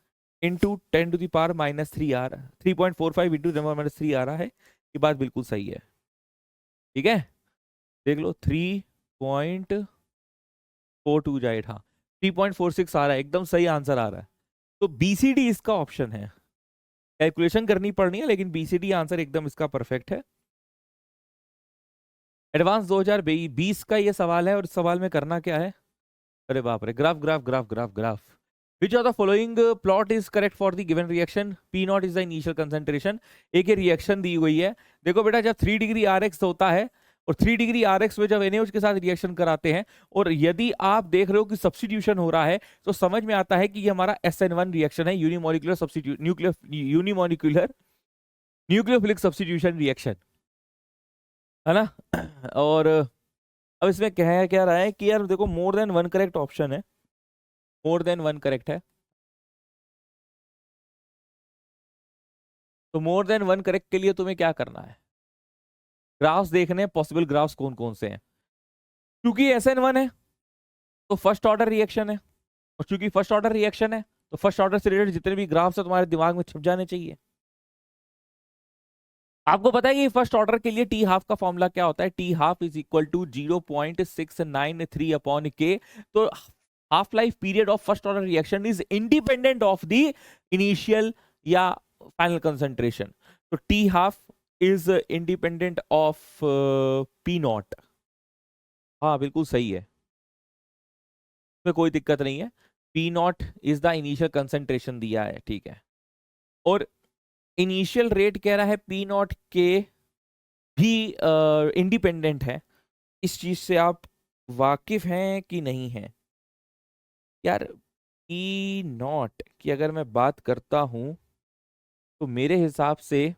इंटू 10⁻³ आ रहा है, 3.45 इंटू 10⁻³ आ रहा है। ये बात बिल्कुल सही है, ठीक है। देख लो 3.42 जाए, हाँ 3.46 आ रहा है, एकदम सही आंसर आ रहा है। तो बीसीडी इसका ऑप्शन है, कैलकुलेशन करनी पड़नी है लेकिन बीसीडी आंसर एकदम इसका परफेक्ट है। एडवांस 2020 का ये सवाल है, और इस सवाल में करना क्या है, अरे बाप रे, graph graph graph graph graph. Which of the following plot is correct for the given reaction, P not is the initial concentration. एक ये रिएक्शन दी हुई है, देखो बेटा जब 3 डिग्री RX होता है और 3 डिग्री RX में जब NaOH के साथ रिएक्शन कराते हैं, और यदि आप देख रहे हो कि सब्स्टिट्यूशन हो रहा है, तो समझ में आता है कि ये हमारा SN1 रिएक्शन है, unimolecular substitute unimolecular nucleophilic substitution reaction, है ना। और अब इसमें कह क्या रहा है कि यार देखो more than one correct option है, मोर देन वन करेक्ट है, तो मोर देन वन करेक्ट के लिए तुम्हें क्या करना है, ग्राफ्स देखने हैं, पॉसिबल ग्राफ्स कौन कौन से हैं। क्योंकि SN1 है तो फर्स्ट ऑर्डर रिएक्शन है, और चूंकि फर्स्ट ऑर्डर रिएक्शन है तो फर्स्ट ऑर्डर से रिलेटेड जितने भी ग्राफ्स है तुम्हारे दिमाग में छप जाने चाहिए। आपको पता है कि फर्स्ट ऑर्डर के लिए टी हाफ का फॉर्मूला क्या होता है, t half is equal to 0.693 upon k. तो half life period of first order reaction is independent of the initial या फाइनल कंसंट्रेशन। तो t half is independent of p not. हाँ बिल्कुल सही है, इसमें कोई दिक्कत नहीं है, p not is the initial concentration दिया है, ठीक है। और इनिशियल रेट कह रहा है पी नॉट के भी इंडिपेंडेंट है, इस चीज से आप वाकिफ हैं कि नहीं हैं यार। पी नॉट की अगर मैं बात करता हूं तो मेरे हिसाब से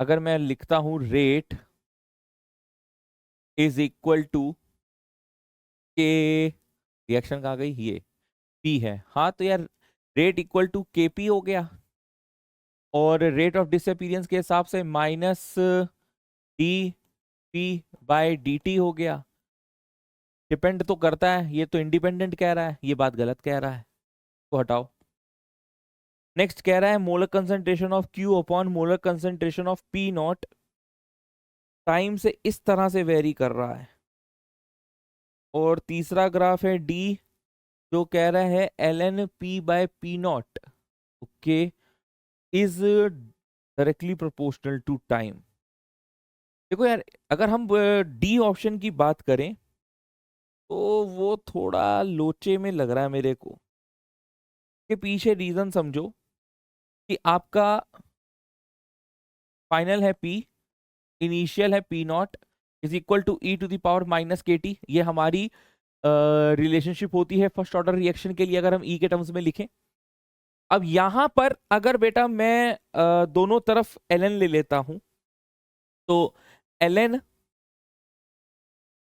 अगर मैं लिखता हूं rate is equal to k, reaction कहाँ गई, ये पी है, हाँ तो यार rate equal to k p हो गया, और रेट ऑफ डिसअपीयरेंस के हिसाब से minus d p by d t हो गया। डिपेंड तो करता है, ये तो इंडिपेंडेंट कह रहा है, ये बात गलत कह रहा है, तो हटाओ। नेक्स्ट कह रहा है molar concentration of Q upon molar concentration of p not time से इस तरह से वेरी कर रहा है। और तीसरा ग्राफ है डी, जो कह रहा है l n p by p not, okay, is directly proportional to time. देखो यार अगर हम डी ऑप्शन की बात करें तो वो थोड़ा लोचे में लग रहा है मेरे को, के पीछे रीजन समझो कि आपका फाइनल है पी, इनिशियल है p not is equal to e to the power minus k t, ये हमारी रिलेशनशिप होती है फर्स्ट ऑर्डर रिएक्शन के लिए अगर हम ई के टर्म्स में लिखें। अब यहां पर अगर बेटा मैं दोनों तरफ एल एन ले लेता हूं तो l n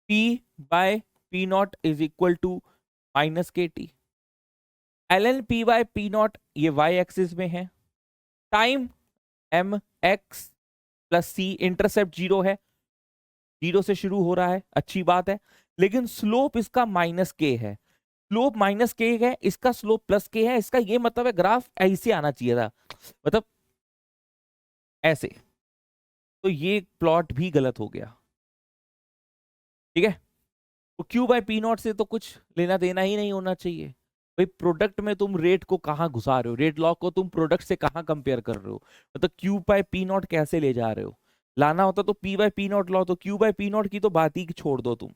p by p not is equal to minus k t, l n p by p not ये वाई एक्सिस में है, time m x plus c, intercept zero है, जीरो से शुरू हो रहा है, अच्छी बात है, लेकिन स्लोप इसका माइनस के है, स्लोप माइनस के है, इसका स्लोप प्लस के है, इसका ये मतलब है ग्राफ ऐसे आना चाहिए था, मतलब ऐसे, तो ये प्लॉट भी गलत हो गया, ठीक है। तो क्यू बाय पी नॉट से तो कुछ लेना देना ही नहीं होना चाहिए भाई, प्रोडक्ट में तुम रेट को कहां घुसा रहे हो, रेट लॉ को तुम प्रोडक्ट से कहां कंपेयर कर रहे हो, मतलब क्यू बाय पी नॉट कैसे ले जा रहे हो, लाना होता तो पी बाय पी नॉट लो, तो क्यू बाय पी नॉट की तो बात ही छोड़ दो तुम,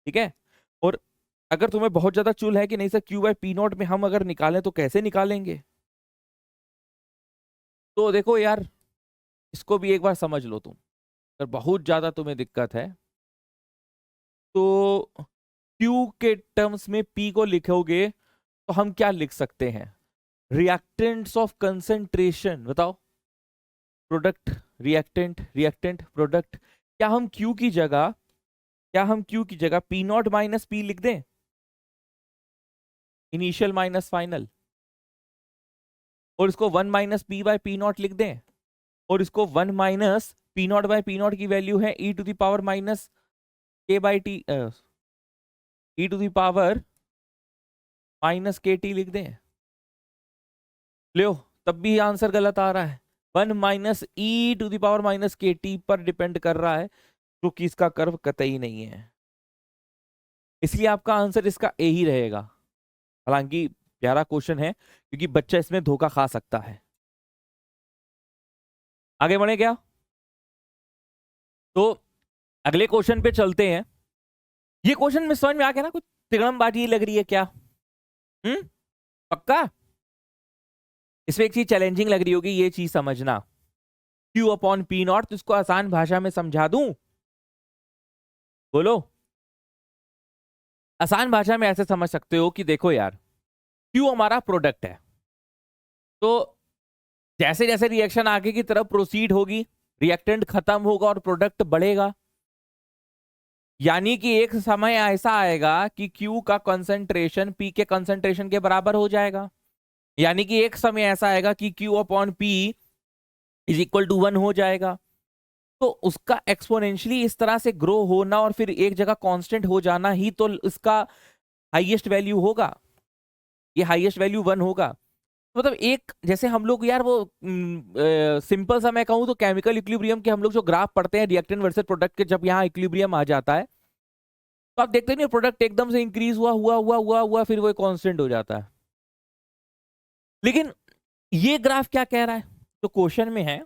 ठीक है। और अगर तुम्हें बहुत ज्यादा चुल है कि नहीं sir Q by p not में हम अगर निकालें तो कैसे निकालेंगे, तो देखो यार इसको भी एक बार समझ लो तुम, अगर बहुत ज्यादा तुम्हें दिक्कत है तो क्यू के टर्म्स में पी को लिखोगे तो हम क्या लिख सकते हैं, रिएक्टेंट्स ऑफ कंसंट्रेशन, बताओ, प्रोडक्ट रिएक्टेंट रिएक्टेंट प्रोडक्ट, क्या हम क्यू की जगह, क्या हम क्यू की जगह पी नॉट माइनस पी लिख दें, इनिशियल माइनस फाइनल, और इसको 1 minus p by p not लिख दें, और इसको 1 minus p not by p not की वैल्यू है e to the power minus k by t, e to the power minus k t लिख दें, लो तब भी आंसर गलत आ रहा है। 1 minus e to the power minus k t पर डिपेंड कर रहा है, क्योंकि इसका कर्व कतई नहीं है, इसलिए आपका आंसर इसका ए ही रहेगा। हालांकि प्यारा क्वेश्चन है, क्योंकि बच्चा इसमें धोखा खा सकता है। आगे बढ़े क्या? तो अगले क्वेश्चन पे चलते हैं। ये क्वेश्चन में समझ में आ गया ना, कुछ तिगड़मबाजी लग रही है क्या? पक्का? इसमें एक चीज चैलेंजिंग लग रही होगी, ये चीज समझना, क्यू अपॉन पी नॉट। तो इसको आसान भाषा में समझा दूं, बोलो। आसान भाषा में ऐसे समझ सकते हो कि देखो यार, क्यू हमारा प्रोडक्ट है, तो जैसे जैसे रिएक्शन आगे की तरफ प्रोसीड होगी, रिएक्टेंट खत्म होगा और प्रोडक्ट बढ़ेगा। यानी कि एक समय ऐसा आएगा कि Q का कंसंट्रेशन P के कंसंट्रेशन के बराबर हो जाएगा। यानी कि एक समय ऐसा आएगा कि Q upon P is equal to 1 हो जाएगा। तो उसका एक्सपोनेंशियली इस तरह से ग्रो होना और फिर एक जगह कांस्टेंट हो जाना ही तो इसका हाईएस्ट वैल्यू होगा। ये हाईएस्ट वैल्यू 1 होगा। मतलब एक जैसे हम लोग यार वो सिंपल सा मैं कहूं तो केमिकल इक्विलिब्रियम के हम लोग जो ग्राफ पढ़ते हैं रिएक्टेंट वर्सेस प्रोडक्ट के, जब यहाँ इक्विलिब्रियम आ जाता है तो आप देखते नहीं, प्रोडक्ट एकदम से इंक्रीज हुआ फिर वो कांस्टेंट हो जाता है। लेकिन ये ग्राफ क्या कह रहा है? जो क्वेश्चन में है,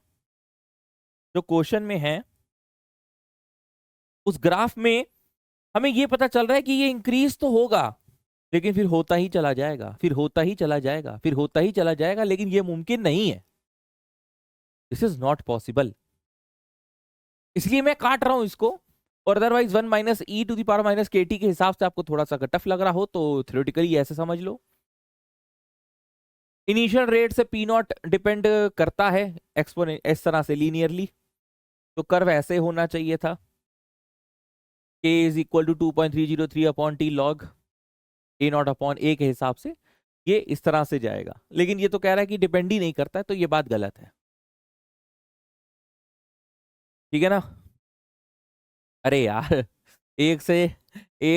जो क्वेश्चन में है उस ग्राफ में हमें ये पता चल रहा है कि ये इंक्रीज तो होगा, लेकिन फिर होता ही चला जाएगा, फिर होता ही चला जाएगा, फिर होता ही चला जाएगा, लेकिन ये मुमकिन नहीं है। This is not possible. इसलिए मैं काट रहा हूं इसको। और otherwise 1 minus e to the power minus k t के हिसाब से आपको थोड़ा सा टफ लग रहा हो तो थ्योरेटिकली ऐसे समझ लो। इनिशियल रेट से पी नॉट डिपेंड करता है एक्सपोनेंट इस तरह से लीनियरली, तो कर्व ऐसे होना चाहिए था, k is equal to 2.303 upon t log a not upon a के हिसाब से ये इस तरह से जाएगा। लेकिन ये तो कह रहा है कि डिपेंड ही नहीं करता है, तो ये बात गलत है। ठीक है ना? अरे यार एक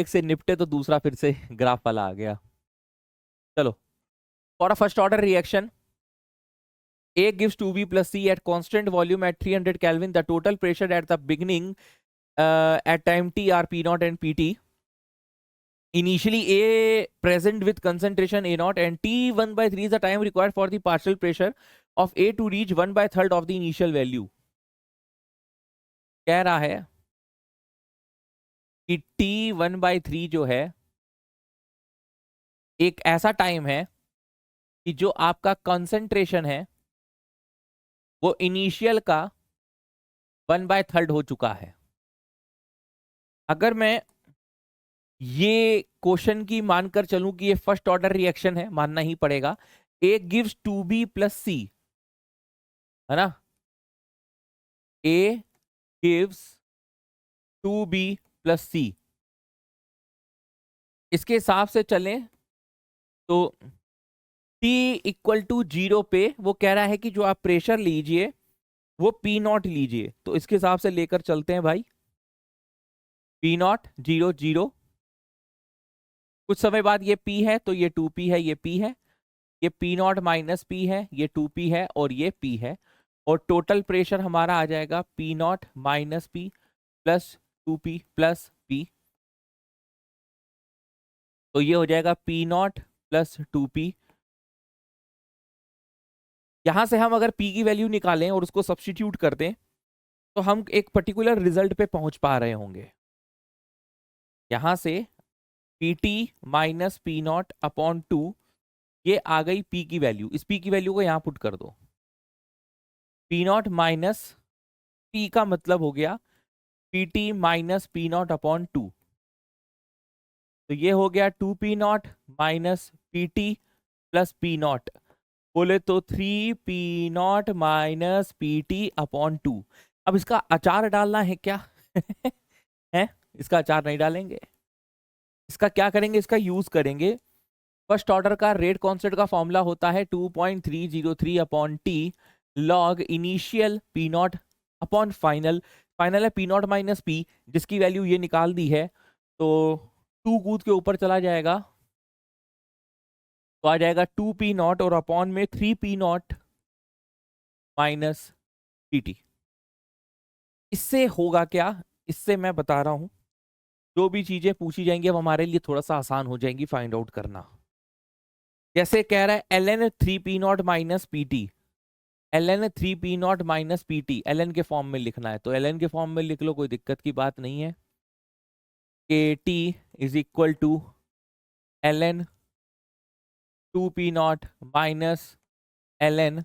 से निपटे तो दूसरा फिर से ग्राफ वाला आ गया। चलो, for a first order reaction A gives 2B plus C at constant volume at 300 Kelvin. The total pressure at the beginning at time T are P naught and PT. Initially A present with concentration A naught and T 1/3 is the time required for the partial pressure of A to reach 1/3 of the initial value. कह रहा है कि T 1/3 जो है एक ऐसा time है कि जो आपका कंसंट्रेशन है वो इनिशियल का 1/3 हो चुका है। अगर मैं ये क्वेश्चन की मानकर चलूं कि ये फर्स्ट ऑर्डर रिएक्शन है, मानना ही पड़ेगा। A gives 2B plus C, है ना? A gives 2B plus C। इसके हिसाब से चलें तो T इक्वल टू 0 पे वो कह रहा है कि जो आप प्रेशर लीजिए वो P नॉट लीजिए। तो इसके हिसाब से लेकर चलते हैं भाई, P नॉट 0 0। कुछ समय बाद ये P है तो ये 2P है, ये P है, ये P नॉट माइनस P है, ये 2P है और ये P है। और टोटल प्रेशर हमारा आ जाएगा P not minus P plus 2P plus P। तो ये हो जाएगा P नॉट प्लस 2P। यहां से हम अगर P की वैल्यू निकालें और उसको सब्स्टिट्यूट कर दें तो हम एक पर्टिकुलर रिजल्ट पे पहुंच पा रहे होंगे। यहां से PT minus p not upon 2, ये आ गई P की वैल्यू। इस P की वैल्यू को यहां पुट कर दो। P नॉट माइनस P का मतलब हो गया PT minus p not upon 2। तो ये हो गया 2P not minus PT plus P not, बोले तो 3P not minus PT upon 2। अब इसका अचार डालना है क्या? है? इसका अचार नहीं डालेंगे। इसका क्या करेंगे? इसका यूज करेंगे। फर्स्ट ऑर्डर का रेट कांस्टेंट का फॉर्मूला होता है 2.303 upon t log initial P not upon final. Final है P नॉट माइनस P, जिसकी वैल्यू ये निकाल दी है। तो 2 कूद के ऊपर चला जाएगा तो आ जाएगा 2p0 और अपॉन में 3p0 माइनस pt। इससे होगा क्या, इससे मैं बता रहा हूं, जो भी चीजें पूछी जाएंगी अब हमारे लिए थोड़ा सा आसान हो जाएंगी फाइंड आउट करना। जैसे कह रहा है ln 3p0 minus PT, ln 3p0 minus PT ln के फॉर्म में लिखना है तो ln के फॉर्म में लिख लो, कोई दिक्कत की बात नहीं है। kt is equal to ln 2p0 minus ln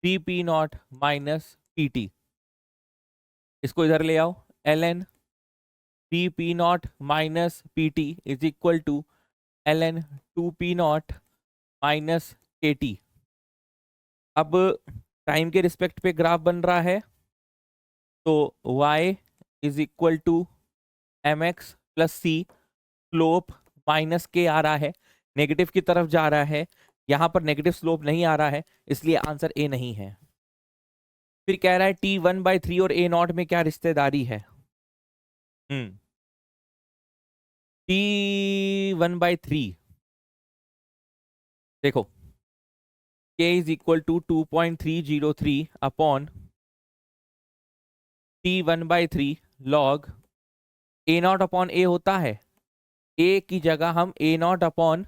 3p0 minus pt। इसको इधर ले आओ, ln 3p0 minus pt is equal to ln 2p0 minus kt। अब टाइम के रिस्पेक्ट पे ग्राफ बन रहा है तो y is equal to mx plus c, slope minus k आ रहा है, नेगेटिव की तरफ जा रहा है, यहां पर नेगेटिव स्लोप नहीं आ रहा है इसलिए आंसर ए नहीं है। फिर कह रहा है t1/3 और a0 में क्या रिश्तेदारी है। t1/3 देखो k is equal to 2.303 upon t1/3 log a0 upon a होता है, a की जगह हम a0 अपॉन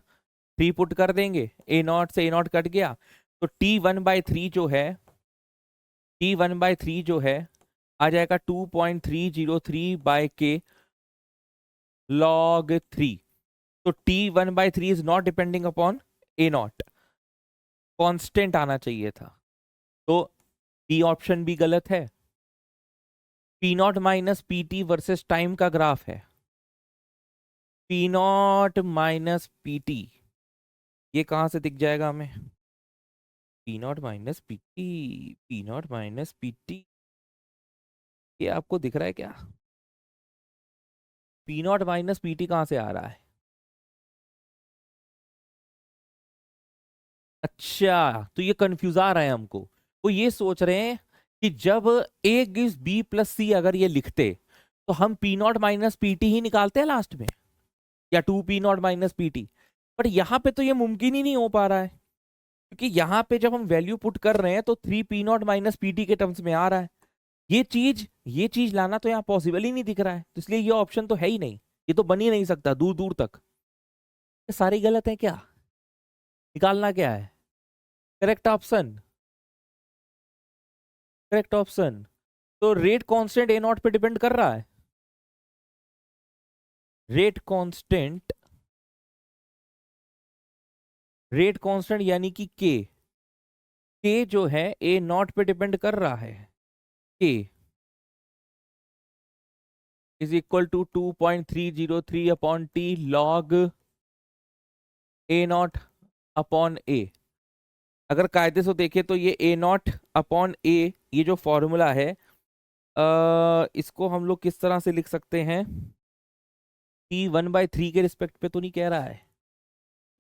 3 पुट कर देंगे, a0 से a0 कट गया तो t1/3 जो है, t1/3 जो है आ जाएगा 2.303 बाय k log 3। तो t1/3 is not depending upon a0, constant आना चाहिए था तो डी ऑप्शन भी गलत है। p0 minus PT versus time का ग्राफ है, p0 माइनस पीटी ये कहां से दिख जाएगा हमें, p0 minus PT, p0 minus PT ये आपको दिख रहा है क्या, p0 माइनस पीटी कहां से आ रहा है। अच्छा तो ये कंफ्यूज आ रहा है हमको, वो ये सोच रहे हैं कि जब a गिव्स b प्लस सी अगर ये लिखते तो हम p0 माइनस पीटी ही निकालते हैं लास्ट में, या 2p0 माइनस पीटी, बट यहाँ पे तो ये मुमकिन ही नहीं हो पा रहा है क्योंकि यहाँ पे जब हम वैल्यू पुट कर रहे हैं तो 3p0 माइनस पीटी के टर्म्स में आ रहा है, ये चीज लाना तो यहाँ पॉसिबल ही नहीं दिख रहा है, तो इसलिए ये ऑप्शन तो है ही नहीं, ये तो बन ही नहीं सकता दूर दूर तक। ये सारी गलत है क्या, निकालना क्या है करेक्ट ऑप्शन, करेक्ट ऑप्शन। तो रेट कांस्टेंट a0 पे डिपेंड कर रहा है, रेट कांस्टेंट, रेट कांस्टेंट यानी कि k जो है a0 पे डिपेंड कर रहा है, k is equal to 2.303 upon t log a0 upon a। अगर कायदे से देखें तो ये a0 अपॉन a ये जो फॉर्मूला है इसको हम लोग किस तरह से लिख सकते हैं, t1/3 के रिस्पेक्ट पे तो नहीं कह रहा है,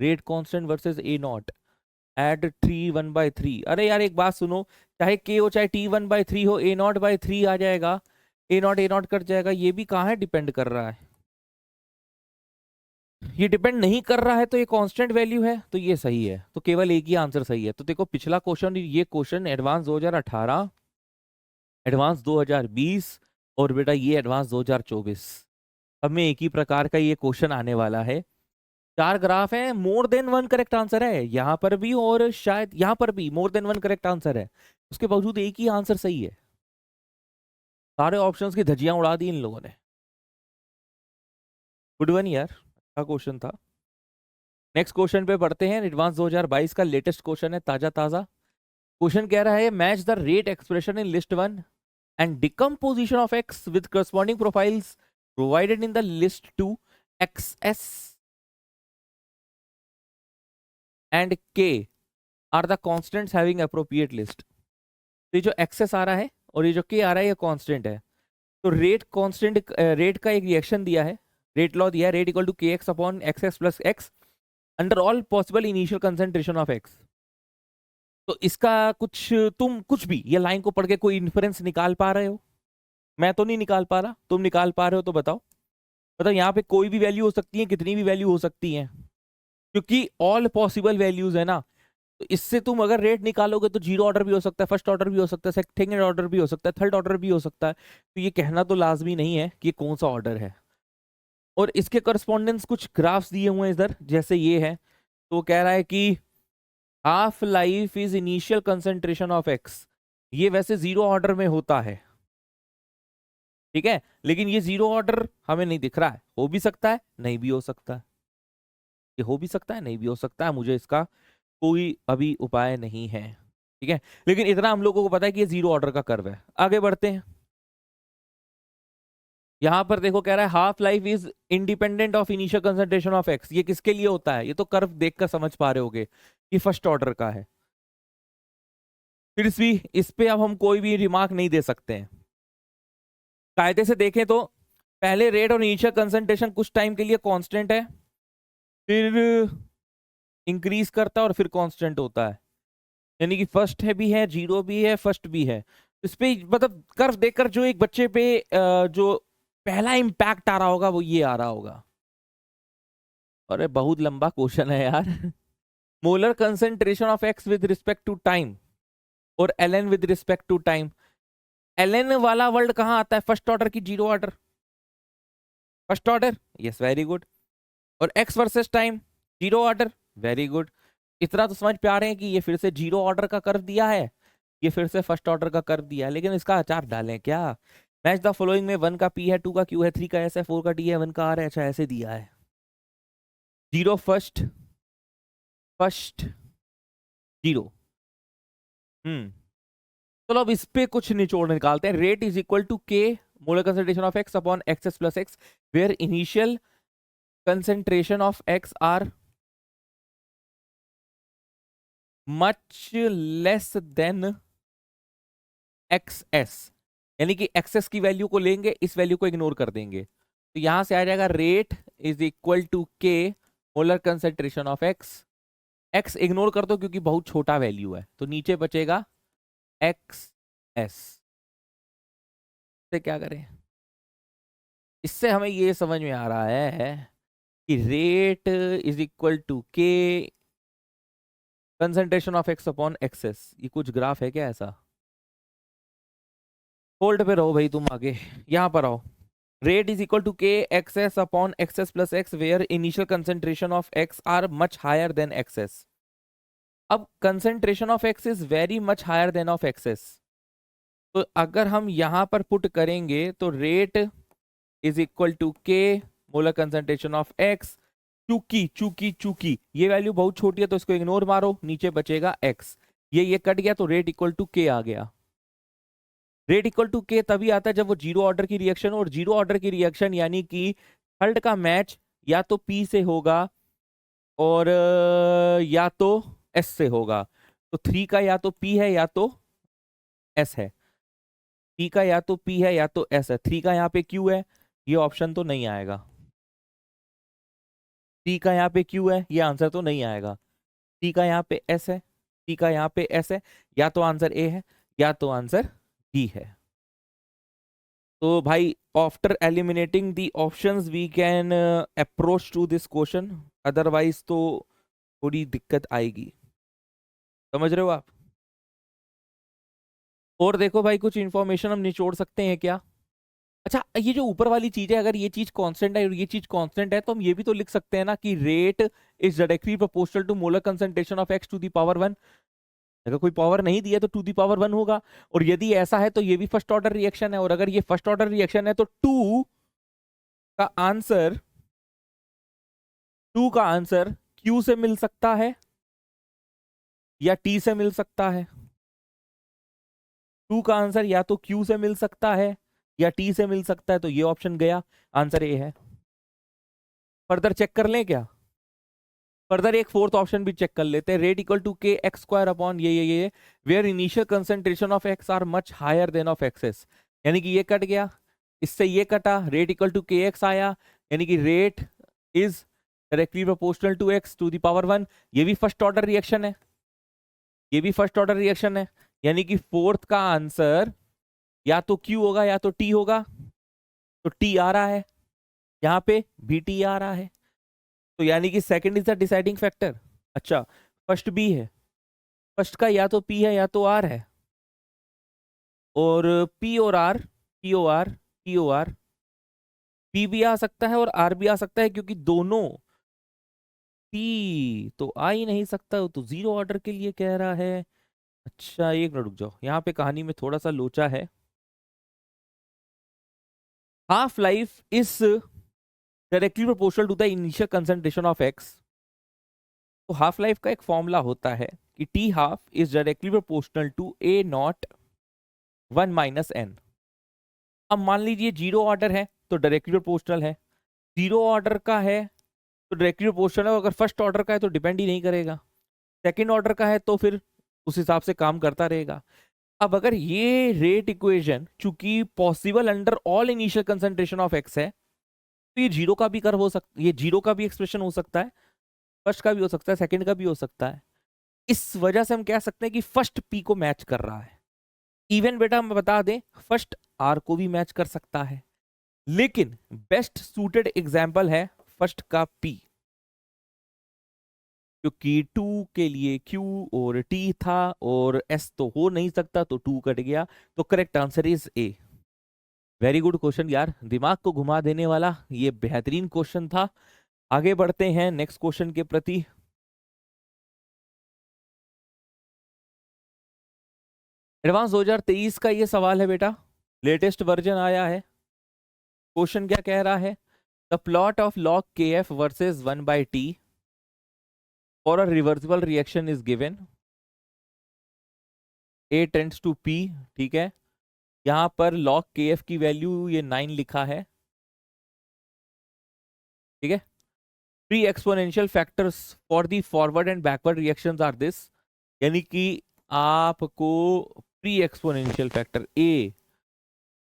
rate constant versus a0 add 3 1/3। अरे यार एक बात सुनो, चाहे k हो चाहे t1/3 हो a0/3 आ जाएगा, a0 कट जाएगा, ये भी कहाँ है डिपेंड कर रहा है, ये डिपेंड नहीं कर रहा है तो ये कांस्टेंट वैल्यू है तो ये सही है, तो केवल एक ही आंसर सही है। तो देखो पिछला क्वेश्चन, ये क्वेश्चन एडवांस 2018, एडवांस 2020 और बेटा ये एडवांस 2024, अब में एक ही प्रकार का ये क्वेश्चन आने वाला है। 4 ग्राफ है, मोर देन 1 करेक्ट आंसर है यहाँ पर भी और शायद यहाँ पर भी मोर देन 1 करेक्ट आंसर है, उसके बावजूद एक ही आंसर सही है। सारे ऑप्शंस की धज्जियां उड़ा दी इन लोगों ने। गुड वन यार, अच्छा क्वेश्चन था। नेक्स्ट क्वेश्चन पे पढ़ते हैं, एडवांस 2022 का लेटेस्ट क्वेश्चन है, ताजा ताजा क्वेश्चन कह रहा है match the rate expression in list 1 and decomposition of x with corresponding profiles provided in the list 2 XS and K are the constants having appropriate list. तो ये जो XS आ रहा है और ये जो K आ रहा है ये कांस्टेंट है, तो रेट कांस्टेंट, रेट का एक रिएक्शन दिया है, रेट लॉ दिया है, rate equal to KX upon XS plus X under all possible initial concentration of X। तो इसका कुछ, तुम कुछ भी ये लाइन को पढ़ के कोई इन्फरेंस निकाल पा रहे हो, मैं तो नहीं निकाल पा रहा, तुम निकाल पा रहे हो तो बताओ। मतलब यहाँ पे कोई भी वैल्यू हो सकती है, कितनी भी वैल्यू हो सकती है, क्योंकि ऑल पॉसिबल वैल्यूज है ना। तो इससे तुम अगर रेट निकालोगे तो जीरो ऑर्डर भी हो सकता है, फर्स्ट ऑर्डर भी हो सकता है, सेकंड ऑर्डर भी हो सकता है, थर्ड ऑर्डर भी हो सकता है। तो ये कहना तो लाजमी नहीं है कि कौन सा ऑर्डर है। और इसके करस्पॉन्डेंस कुछ ग्राफ्स दिए हुए हैं इधर, जैसे ये है। तो कह रहा है कि half life is initial concentration of x. ये वैसे जीरो ऑर्डर में होता है, ठीक है, लेकिन ये जीरो ऑर्डर हमें नहीं दिख रहा है। हो भी सकता है, नहीं भी हो सकता है। ये हो भी सकता है, नहीं भी हो सकता है, मुझे इसका कोई अभी उपाय नहीं है, ठीक है। लेकिन इतना हम लोगों को पता है कि ये जीरो ऑर्डर का कर्व है। आगे बढ़ते हैं। यहां पर देखो कह रहा है half life is independent of initial concentration of x. ये किसके लिए होता है? ये तो कर्व देखकर समझ पा रहे होगे कि फर्स्ट ऑर्डर का है। फिर भी इस पे अब हम कोई भी रिमार्क नहीं दे सकते हैं। कायदे से देखें तो पहले रेट और इनिशियल कंसंट्रेशन कुछ टाइम के लिए कांस्टेंट है, फिर इंक्रीज करता है और फिर कांस्टेंट होता है। यानी कि फर्स्ट है भी है, जीरो भी है, फर्स्ट भी है। इस पे मतलब कर्व देखकर जो एक बच्चे पे जो पहला इंपैक्ट आ रहा होगा वो ये आ रहा होगा। अरे बहुत लंबा क्वेश्चन है यार। Molar concentration of x with respect to time और l n with respect to time. L n वाला वर्ड कहाँ आता है? फर्स्ट ऑर्डर की zero order, first order, yes very good. और x versus time zero order, very good. इतना तो समझ पा रहे हैं कि ये फिर से जीरो ऑर्डर का कर्व दिया है, ये फिर से फर्स्ट ऑर्डर का कर्व दिया है, लेकिन इसका अचार डालें क्या? मैच द फॉलोइंग में वन का पी है, टू का क्यू है, थ्री का एस है, फोर का डी है, वन का आर है। अच्छा ऐसे दिया है, जीरो फर्स्ट, फर्स्ट जीरो। चलो अब इस पे कुछ निचोड़ निकालते हैं। Rate is equal to k molar concentration of x upon x plus x, where initial concentration of x are much less than x s. यानी कि एक्सेस की वैल्यू को लेंगे, इस वैल्यू को इग्नोर कर देंगे। तो यहां से आ जाएगा rate is equal to k molar concentration of x. X ignore कर दो क्योंकि बहुत छोटा वैल्यू है, तो नीचे बचेगा एक्स एस। से क्या करें? इससे हमें ये समझ में आ रहा है कि रेट इज इक्वल टू के concentration of x upon access. ये कुछ ग्राफ है क्या ऐसा? होल्ड पे रहो भाई तुम, आगे यहां पर आओ। Rate is equal to k x s upon x plus x, where initial concentration of x are much higher than excess. अब concentration of x is very much higher than of excess, तो अगर हम यहां पर put करेंगे तो rate is equal to k molar concentration of x. चूंकि चूंकि चूंकि ये वैल्यू बहुत छोटी है तो इसको इग्नोर मारो, नीचे बचेगा एक्स। ये कट गया तो रेट इक्वल टू के आ गया। रेट इक्वल टू के तभी आता है जब वो जीरो ऑर्डर की रिएक्शन हो, और जीरो ऑर्डर की रिएक्शन यानी कि थर्ड का मैच या तो पी से होगा और या तो एस से होगा। तो थ्री का या तो पी है या तो एस है, पी का या तो पी है या तो एस है। थ्री का यहाँ पे क्यू है, ये ऑप्शन तो नहीं आएगा। टी का यहाँ पे क्यू है, ये आंसर तो नहीं आएगा। टी का यहाँ पे एस है, टी का यहाँ पे एस है, या तो आंसर ए है या तो आंसर डी है। तो भाई after eliminating the options we can approach to this question, otherwise तो थोड़ी दिक्कत आएगी। समझ रहे हो आप? और देखो भाई कुछ इंफॉर्मेशन हम निचोड़ सकते हैं क्या? अच्छा, ये जो ऊपर वाली चीज है, अगर ये चीज कांस्टेंट है और ये चीज कांस्टेंट है, तो हम ये भी तो लिख सकते हैं ना कि rate is directly proportional to molar concentration of x to the power 1। अगर कोई पावर नहीं दिया तो टू दी पावर 1 होगा। और यदि ऐसा है तो ये भी फर्स्ट ऑर्डर रिएक्शन है, और अगर ये फर्स्ट ऑर्डर रिएक्शन है तो आंसर टू का आंसर क्यू से मिल सकता है या टी से मिल सकता है। टू का आंसर या तो क्यू से मिल सकता है या टी से मिल सकता है, तो ये ऑप्शन गया, आंसर ए है। फर्दर चेक कर लें क्या? फर्दर एक फोर्थ ऑप्शन भी चेक कर लेते हैं। Rate equal to k x square upon ये where initial concentration of x are much higher than of excess. यानी कि ये कट गया, इससे ये कटा, rate equal to k x आया, यानी कि rate is directly proportional to x to the power 1। ये भी फर्स्ट ऑर्डर रिएक्शन है, ये भी फर्स्ट ऑर्डर रिएक्शन है, यानी कि फोर्थ का आंसर या तो क्यू होगा या तो टी होगा। तो टी आ रहा है, यहाँ पे भी टी आ रहा है, तो यानी कि second is the deciding factor. अच्छा, फर्स्ट बी है, फर्स्ट का या तो पी है या तो आर है, और पी और r, p o r, p o r, p भी आ सकता है और आर भी आ सकता है, क्योंकि दोनों पी तो आ ही नहीं सकता, वो तो जीरो ऑर्डर के लिए कह रहा है। अच्छा एक मिनट रुक जाओ, यहाँ पे कहानी में थोड़ा सा लोचा है। Half life is directly proportional to the initial concentration of x. तो हाफ लाइफ का एक फॉर्मूला होता है कि t half is directly proportional to a not 1 - n। अब मान लीजिए जीरो ऑर्डर है तो डायरेक्टली प्रोपोर्शनल है, जीरो ऑर्डर का है तो डायरेक्टली प्रोपोर्शनल है, अगर फर्स्ट ऑर्डर का है तो डिपेंड ही नहीं करेगा, सेकंड ऑर्डर का है तो फिर उस हिसाब से काम करता रहेगा। अब अगर ये रेट इक्वेशन चूंकि possible under all initial concentration of x है, तो ये जीरो का भी कर हो सकता, ये जीरो का भी एक्सप्रेशन हो सकता है, फर्स्ट का भी हो सकता है, सेकंड का भी हो सकता है। इस वजह से हम कह सकते हैं कि फर्स्ट पी को मैच कर रहा है। इवन बेटा हम बता दें, फर्स्ट आर को भी मैच कर सकता है, लेकिन बेस्ट सूटेड एग्जाम्पल है फर्स्ट का पी, क्योंकि टू के लिए क्यू और टी था और एस तो हो नहीं सकता, तो टू कट गया, तो correct answer is a. Very good question यार, दिमाग को घुमा देने वाला ये बेहतरीन क्वेश्चन था। आगे बढ़ते हैं नेक्स्ट क्वेश्चन के प्रति। एडवांस 2023 का ये सवाल है बेटा, लेटेस्ट वर्जन आया है। क्वेश्चन क्या कह रहा है? The plot of log kf versus 1/t for a reversible reaction is given, a tends to p। ठीक है, यहाँ पर log kf की वैल्यू ये 9 लिखा है। ठीक है, pre exponential factors for the forward and backward reactions are this, यानी कि आपको प्री एक्सपोनेंशियल फैक्टर a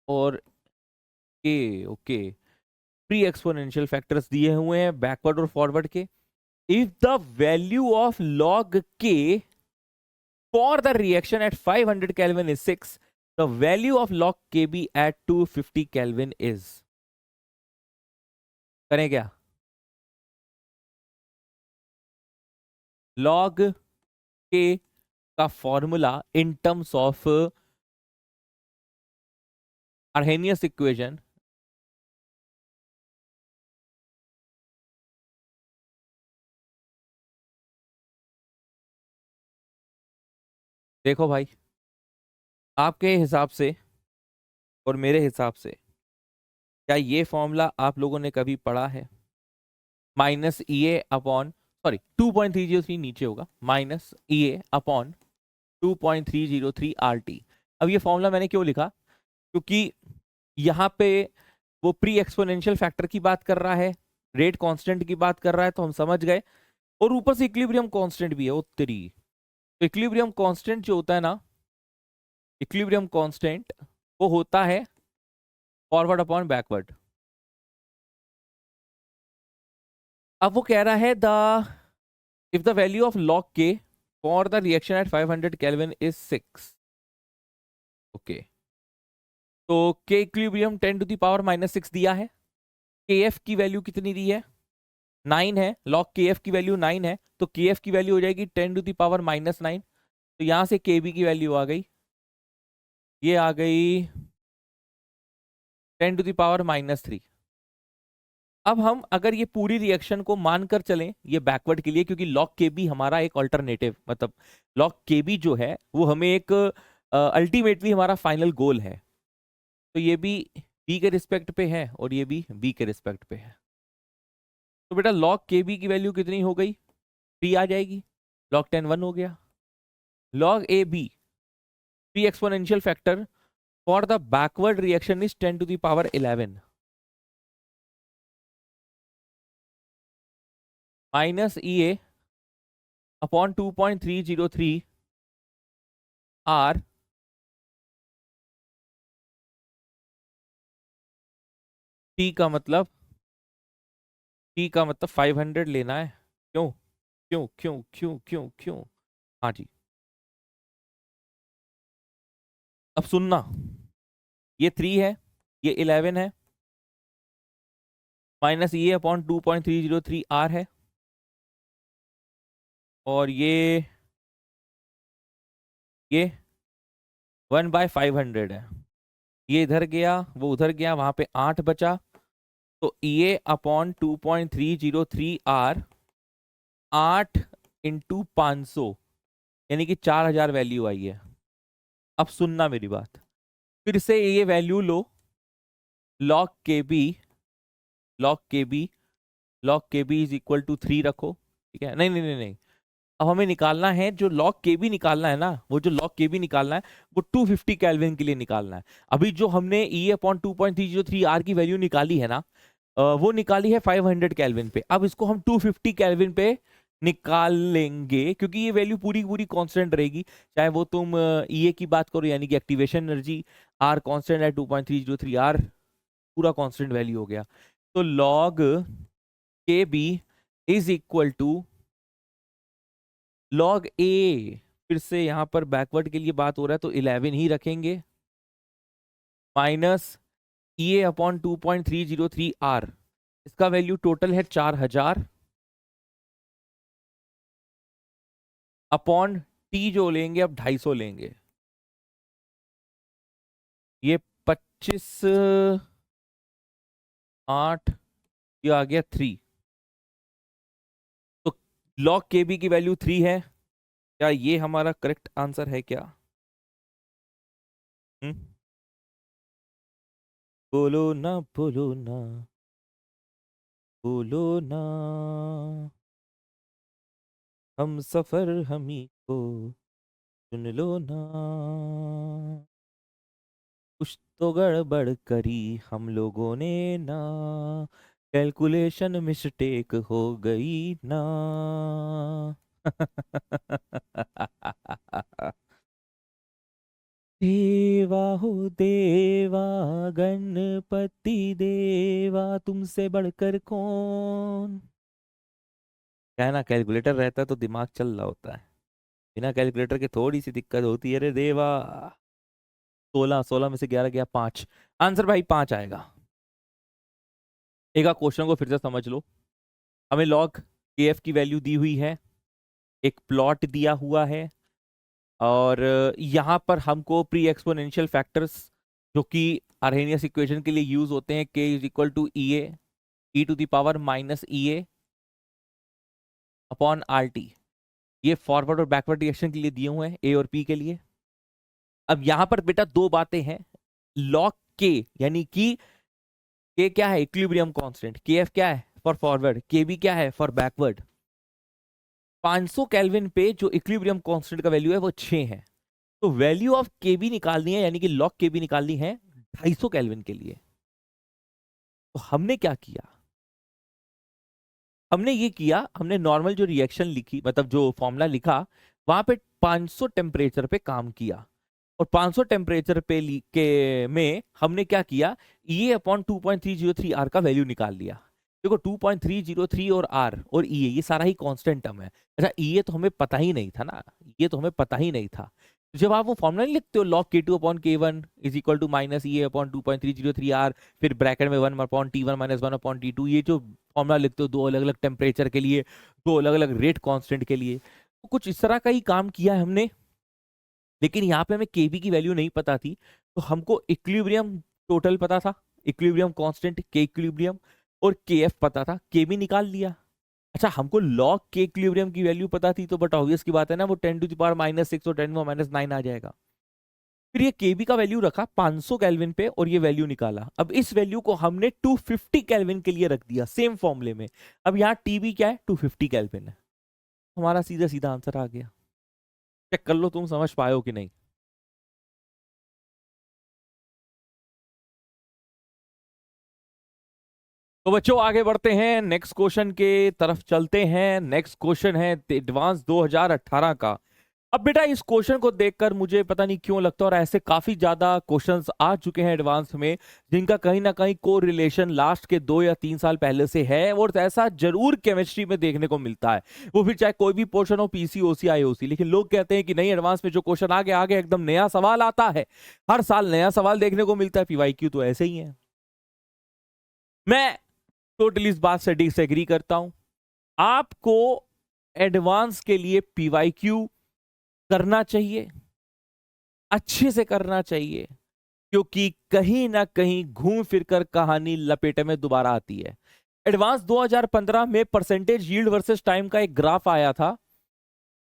और a, okay, pre exponential factors दिए हुए हैं बैकवर्ड और फॉरवर्ड के। If the value of log k for the reaction at 500 Kelvin is 6, the value of log kb at 250 Kelvin is, करें क्या? log k का formula in terms of Arrhenius equation, देखो भाई, आपके हिसाब से और मेरे हिसाब से क्या ये फॉर्मूला आप लोगों ने कभी पढ़ा है? Minus E a upon, sorry 2.303 नीचे होगा, minus E a upon 2.303 r T. अब ये फॉर्मूला मैंने क्यों लिखा? क्योंकि यहाँ पे वो प्री एक्सपोनेंशियल फैक्टर की बात कर रहा है, रेट कांस्टेंट की बात कर रहा है, तो हम समझ गए, और ऊपर से इक्विलिब्रियम कांस्टेंट भी है उत्तरी। तो इक्विलिब्रियम कांस्टेंट जो होता है ना, इक्विलिब्रियम कांस्टेंट वो होता है फॉरवर्ड अपॉन बैकवर्ड। अब वो कह रहा है the if the value of log k for the reaction at 500 kelvin is 6, okay, तो k equilibrium 10 to the power -6 दिया है, kf की वैल्यू कितनी दी है? 9 है, log kf की वैल्यू 9 है, तो kf की वैल्यू हो जाएगी 10 टू द पावर -9, तो यहां से kb की वैल्यू आ गई, ये आ गई 10 टू द पावर -3। अब हम अगर ये पूरी रिएक्शन को मानकर चलें ये बैकवर्ड के लिए, क्योंकि log kb हमारा एक अल्टरनेटिव, मतलब log kb जो है वो हमें एक अल्टीमेटली हमारा फाइनल गोल है, तो ये भी b के रिस्पेक्ट पे है और ये भी b के रिस्पेक्ट पे है। तो बेटा log kb की वैल्यू कितनी हो गई? 3 आ जाएगी, log 10 1 हो गया। log ab pre exponential factor for the backward reaction is 10 to the power 11 minus E a upon 2.303 r, t का मतलब, टी का मतलब 500 लेना है। क्यों क्यों क्यों क्यों क्यों क्यों? हाँ जी, अब सुनना, ये 3 है, ये 11 है, माइनस ई अपॉन 2.303 आर है, और ये 1/500 है। ये इधर गया, वो उधर गया, वहां पे 8 बचा, तो ये अपॉन 2.303 आर 8 इंटू 500 यानी कि 4000 वैल्यू आई है। अब सुनना मेरी बात, फिर से ये वैल्यू लो, log kb is equal to 3 रखो, ठीक है। नहीं नहीं नहीं नहीं, अब हमें निकालना है जो log kb निकालना है ना, वो जो log kb निकालना है वो 250 केल्विन के लिए निकालना है। अभी जो हमने E अपॉन 2.303 आर की वैल्यू निकाली है ना, वो निकाली है 500 केल्विन पे। अब इसको हम 250 केल्विन पे निकाल लेंगे, क्योंकि ये वैल्यू पूरी पूरी कांस्टेंट रहेगी, चाहे वो तुम E की बात करो, यानी कि एक्टिवेशन एनर्जी आर कांस्टेंट है 2.303 आर, पूरा कांस्टेंट वैल्यू हो गया। तो log kb is equal to log a, फिर से यहां पर बैकवर्ड के लिए बात हो रहा है तो 11 ही रखेंगे, माइनस ई अपॉन 2.303 आर, इसका वैल्यू टोटल है 4000, अपॉन टी जो लेंगे अब 250 लेंगे, ये 25 8, ये आ गया 3। तो log kb की वैल्यू 3 है, क्या ये हमारा करेक्ट आंसर है क्या? बोलो ना बोलो ना बोलो ना, हम सफर हमी को सुन लो ना, कुछ तो गड़बड़ करी हम लोगों ने ना, कैलकुलेशन मिस्टेक हो गई ना। देवा हो देवा, गणपति देवा, तुमसे बढ़कर कौन। क्या है ना, कैलकुलेटर रहता है तो दिमाग चल रहा होता है, बिना कैलकुलेटर के थोड़ी सी दिक्कत होती है रे देवा। 16 में से 11 गया 5, आंसर भाई 5 आएगा। एक क्वेश्चन को फिर से समझ लो, हमें log kf की वैल्यू दी हुई है, एक प्लॉट दिया हुआ है, और यहाँ पर हमको प्री एक्सपोनेंशियल फैक्टर्स जो कि आर्हेनियस इक्वेशन के लिए यूज होते हैं, k is equal to e a E to the power minus E a upon r t, ये फॉरवर्ड और बैकवर्ड रिएक्शन के लिए दिए हुए हैं, ए और पी के लिए। अब यहां पर बेटा दो बातें हैं, लॉग के यानी कि के क्या है, इक्विलिब्रियम कांस्टेंट, के एफ क्या है फॉर फॉरवर्ड, के बी क्या है फॉर बैकवर्ड। 500 केल्विन पे जो इक्विलिब्रियम कांस्टेंट का वैल्यू है वो 6 है, तो वैल्यू ऑफ के बी निकालनी है, यानी कि लॉग के बी निकालनी है 250 केल्विन के लिए। तो हमने क्या किया, हमने ये किया, हमने नॉर्मल जो रिएक्शन लिखी, मतलब जो फॉर्मूला लिखा, वहां पे 500 टेम्परेचर पे काम किया, और 500 टेम्परेचर पे के में हमने क्या किया, ये अपॉन 2.303 आर का वैल्यू निकाल लिया। देखो 2.303 और आर और ये सारा ही कांस्टेंट टर्म है। अच्छा ये तो हमें पता ही नहीं था ना, ये तो हमें पता ही नहीं था। तो जब आप वो फॉर्मूला नहीं लिखते हो, log k2 upon k1 is equal to minus e upon 2.303 r, फिर ब्रैकेट में 1 upon t1 minus 1 upon t2, ये जो फॉर्मूला लिखते हो दो अलग अलग टेम्परेचर के लिए, दो अलग अलग रेट कांस्टेंट के लिए, तो कुछ इस तरह का ही काम किया है हमने। लेकिन यहाँ पे हमें केबी की वैल्यू नहीं पता थी, तो हमको इक्विलिब्रियम टोटल पता था, इक्विलिब्रियम कांस्टेंट के इक्विलिब्रियम, और के एफ पता था, केबी निकाल लिया। अच्छा हमको लॉग के इक्विलिब्रियम की वैल्यू पता थी, तो बट ऑब्वियस की बात है ना, वो 10 टू द पावर -6 और 10 -9 आ जाएगा। फिर ये केबी का वैल्यू रखा 500 केल्विन पे, और ये वैल्यू निकाला। अब इस वैल्यू को हमने 250 केल्विन के लिए रख दिया सेम फॉर्मूले में। अब यहाँ टीबी क्या है, 250 केल्विन है, हमारा सीधा सीधा आंसर आ गया। चेक कर लो तुम समझ पाए हो कि नहीं। तो बच्चों आगे बढ़ते हैं, नेक्स्ट क्वेश्चन के तरफ चलते हैं। नेक्स्ट क्वेश्चन है एडवांस 2018 का। अब बेटा इस क्वेश्चन को देखकर मुझे पता नहीं क्यों लगता है, और ऐसे काफी ज्यादा क्वेश्चंस आ चुके हैं एडवांस में जिनका कहीं ना कहीं को रिलेशन लास्ट के 2 या 3 साल पहले से है, और ऐसा जरूर केमिस्ट्री में देखने को मिलता है, वो फिर चाहे कोई भी पोर्शन हो, पीसी ओसी आईओसी। लेकिन लोग कहते हैं कि नहीं एडवांस में जो क्वेश्चन आगे आगे एकदम नया सवाल आता है, हर साल नया सवाल देखने को मिलता है, पीवाईक्यू तो ऐसे ही है। मैं टोटली इस बात से डिसएग्री करता हूं। आपको एडवांस के लिए पीवाईक्यू करना चाहिए, अच्छे से करना चाहिए, क्योंकि कहीं ना कहीं घूम फिरकर कहानी लपेटे में दोबारा आती है। एडवांस 2015 में परसेंटेज यील्ड वर्सेस टाइम का एक ग्राफ आया था,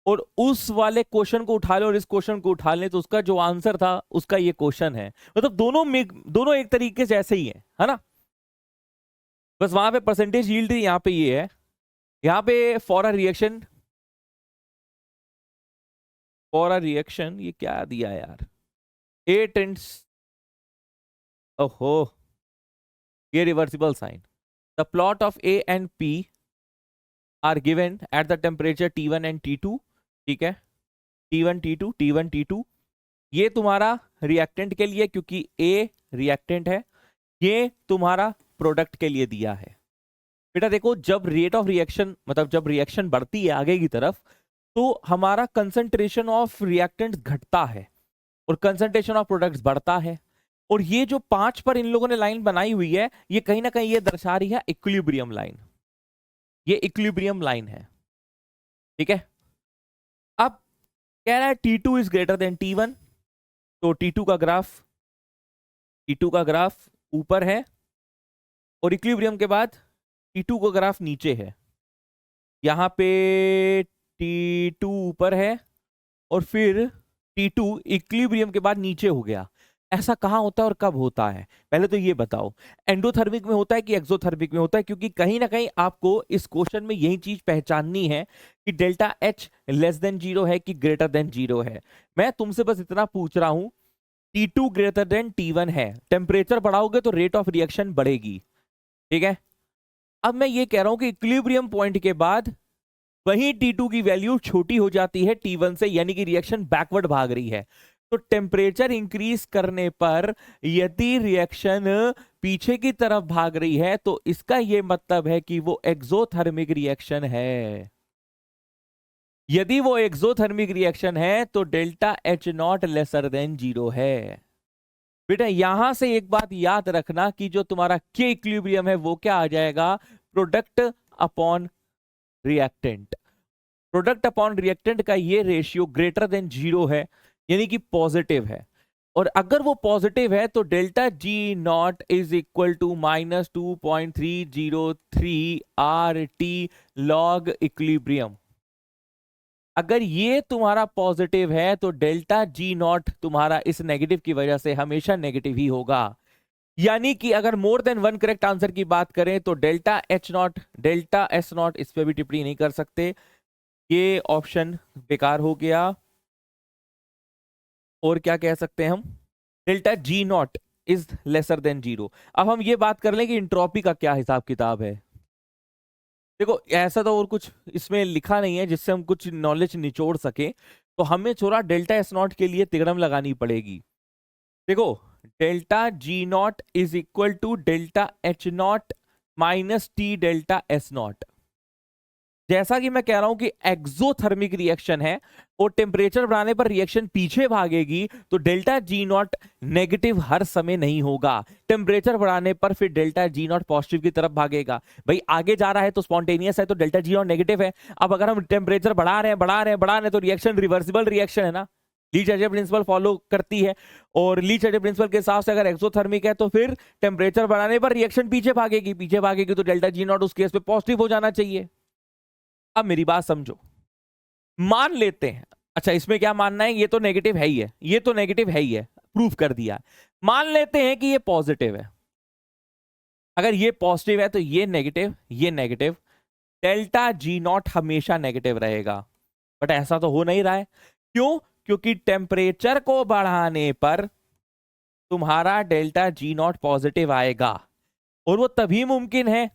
और उस वाले क्वेश्चन को उठा ले और इस क्वेश्चन को उठा ले तो उसका जो आंसर था उसका ये क्वेश्चन है। मतलब दोनों एक तरीके से ऐसे ही है ना। बस वहां पे परसेंटेज यील्ड यहाँ पे ये है, यहाँ पे फॉर अ रिएक्शन ये क्या दिया यार, 8 एंड ओहो ये reversible sign. The plot of a and p are given at the temperature T1 and T2, ठीक है, T1 T2 T1 T2। ये तुम्हारा रिएक्टेंट के लिए, क्योंकि ए रिएक्टेंट है, ये तुम्हारा प्रोडक्ट के लिए दिया है। बेटा देखो, जब रेट ऑफ रिएक्शन मतलब जब रिएक्शन बढ़ती है आगे की तरफ, तो हमारा कंसंट्रेशन ऑफ रिएक्टेंट्स घटता है और कंसंट्रेशन ऑफ प्रोडक्ट्स बढ़ता है। और ये जो 5 पर इन लोगों ने लाइन बनाई हुई है, ये कहीं ना कहीं ये दर्शा रही है इक्विलिब्रियम लाइन, ये इक्विलिब्रियम लाइन है, ठीक है। अब कह रहा है T2 is greater than T1, तो T2 का ग्राफ ऊपर है और इक्विलिब्रियम के बाद T2 का ग्राफ नीचे है। यहां पे T2 ऊपर है और फिर T2 इक्विलिब्रियम के बाद नीचे हो गया। ऐसा कहां होता है और कब होता है, पहले तो ये बताओ। एंडोथर्मिक में होता है कि एक्सोथर्मिक में होता है? क्योंकि कहीं ना कहीं आपको इस क्वेश्चन में यही चीज पहचाननी है कि डेल्टा H लेस देन 0 है कि ग्रेटर देन 0 है। मैं तुमसे बस इतना पूछ रहा हूं, T2 ग्रेटर देन T1 है, टेम्परेचर बढ़ाओगे तो रेट ऑफ रिएक्शन बढ़ेगी, ठीक है। अब मैं ये कह रहा हूं कि इक्विलिब्रियम पॉइंट के बाद वहीं T2 की वैल्यू छोटी हो जाती है T1 से, यानी कि रिएक्शन बैकवर्ड भाग रही है। तो टेम्परेचर इंक्रीज करने पर यदि रिएक्शन पीछे की तरफ भाग रही है तो इसका यह मतलब है कि वो एक्सोथर्मिक रिएक्शन है। यदि वो एक्सोथर्मिक रिएक्शन है तो डेल्टा H0 लेसर देन 0 है। बेटा यहां से एक बात याद रखना कि जो तुम्हारा के इक्विलिब्रियम है वो क्या आ जाएगा, product upon reactant. Product upon reactant का ये रेशियो ग्रेटर देन 0 है, यानी कि पॉजिटिव है। और अगर वो पॉजिटिव है तो delta G0 is equal to -2.303 RT log equilibrium. अगर ये तुम्हारा पॉजिटिव है तो डेल्टा G0 तुम्हारा इस नेगेटिव की वजह से हमेशा नेगेटिव ही होगा। यानी कि अगर मोर देन 1 करेक्ट आंसर की बात करें तो डेल्टा H0 डेल्टा S0 इस पे भी टिप्पणी नहीं कर सकते, ये ऑप्शन बेकार हो गया। और क्या कह सकते हैं हम, delta G0 is lesser than 0। अब हम ये बात कर लें कि इंट्रोपी का क्या हिसाब किताब है। देखो ऐसा तो और कुछ इसमें लिखा नहीं है जिससे हम कुछ नॉलेज निचोड़ सके, तो हमें थोड़ा डेल्टा S0 के लिए तिगड़म लगानी पड़ेगी। देखो delta G0 is equal to delta H0 minus T delta S0। जैसा कि मैं कह रहा हूं कि एक्सोथर्मिक रिएक्शन है और टेम्परेचर बढ़ाने पर रिएक्शन पीछे भागेगी, तो डेल्टा G0 नेगेटिव हर समय नहीं होगा। टेम्परेचर बढ़ाने पर फिर डेल्टा G0 पॉजिटिव की तरफ भागेगा। भाई आगे जा रहा है तो स्पॉन्टेनियस है तो डेल्टा G0 नेगेटिव है। अब अगर हम टेम्परेचर बढ़ा रहे हैं तो रिएक्शन रिवर्सिबल रिएक्शन है ना, ली-चार्जर प्रिंसिपल फॉलो करती है। और ली-चार्जर प्रिंसिपल के हिसाब से अगर एक्सोथर्मिक है तो फिर टेम्परेचर बढ़ाने पर रिएक्शन पीछे भागेगी तो डेल्टा G0 उस केस पे पॉजिटिव हो जाना चाहिए। अब मेरी बात समझो, मान लेते हैं, अच्छा इसमें क्या मानना है, ये तो नेगेटिव है ही है, ये तो नेगेटिव है ही है, प्रूफ कर दिया। मान लेते हैं कि ये पॉजिटिव है। अगर ये पॉजिटिव है तो ये नेगेटिव, डेल्टा G0 हमेशा नेगेटिव रहेगा। बट ऐसा तो हो नहीं रहा है, क्यों? क्योंकि टेम्परेचर को बढ़ाने पर तुम्हारा डेल्टा G0 पॉजिटिव आएगा, और वो तभी मुमकिन है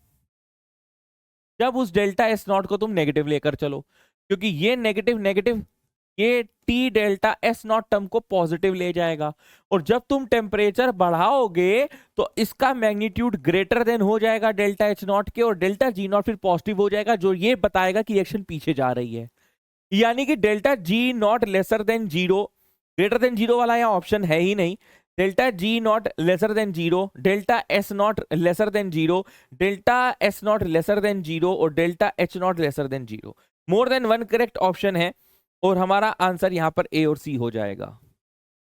जब उस डेल्टा S0 को तुम नेगेटिव लेकर चलो, क्योंकि ये नेगेटिव ये T डेल्टा S0 टर्म को पॉजिटिव ले जाएगा। और जब तुम टेम्परेचर बढ़ाओगे तो इसका मैग्नीट्यूड ग्रेटर देन हो जाएगा डेल्टा H0 के, और डेल्टा G0 फिर पॉजिटिव हो जाएगा, जो ये बताएगा कि रिएक्शन पीछे जा रही है। यानी कि delta G0 lesser than 0, greater than 0 वाला यहाँ ऑप्शन है ही नहीं। Delta G not lesser than 0, delta S not lesser than 0, delta S not lesser than 0 और delta H not lesser than 0। More than one correct option है और हमारा answer यहां पर ए और सी हो जाएगा।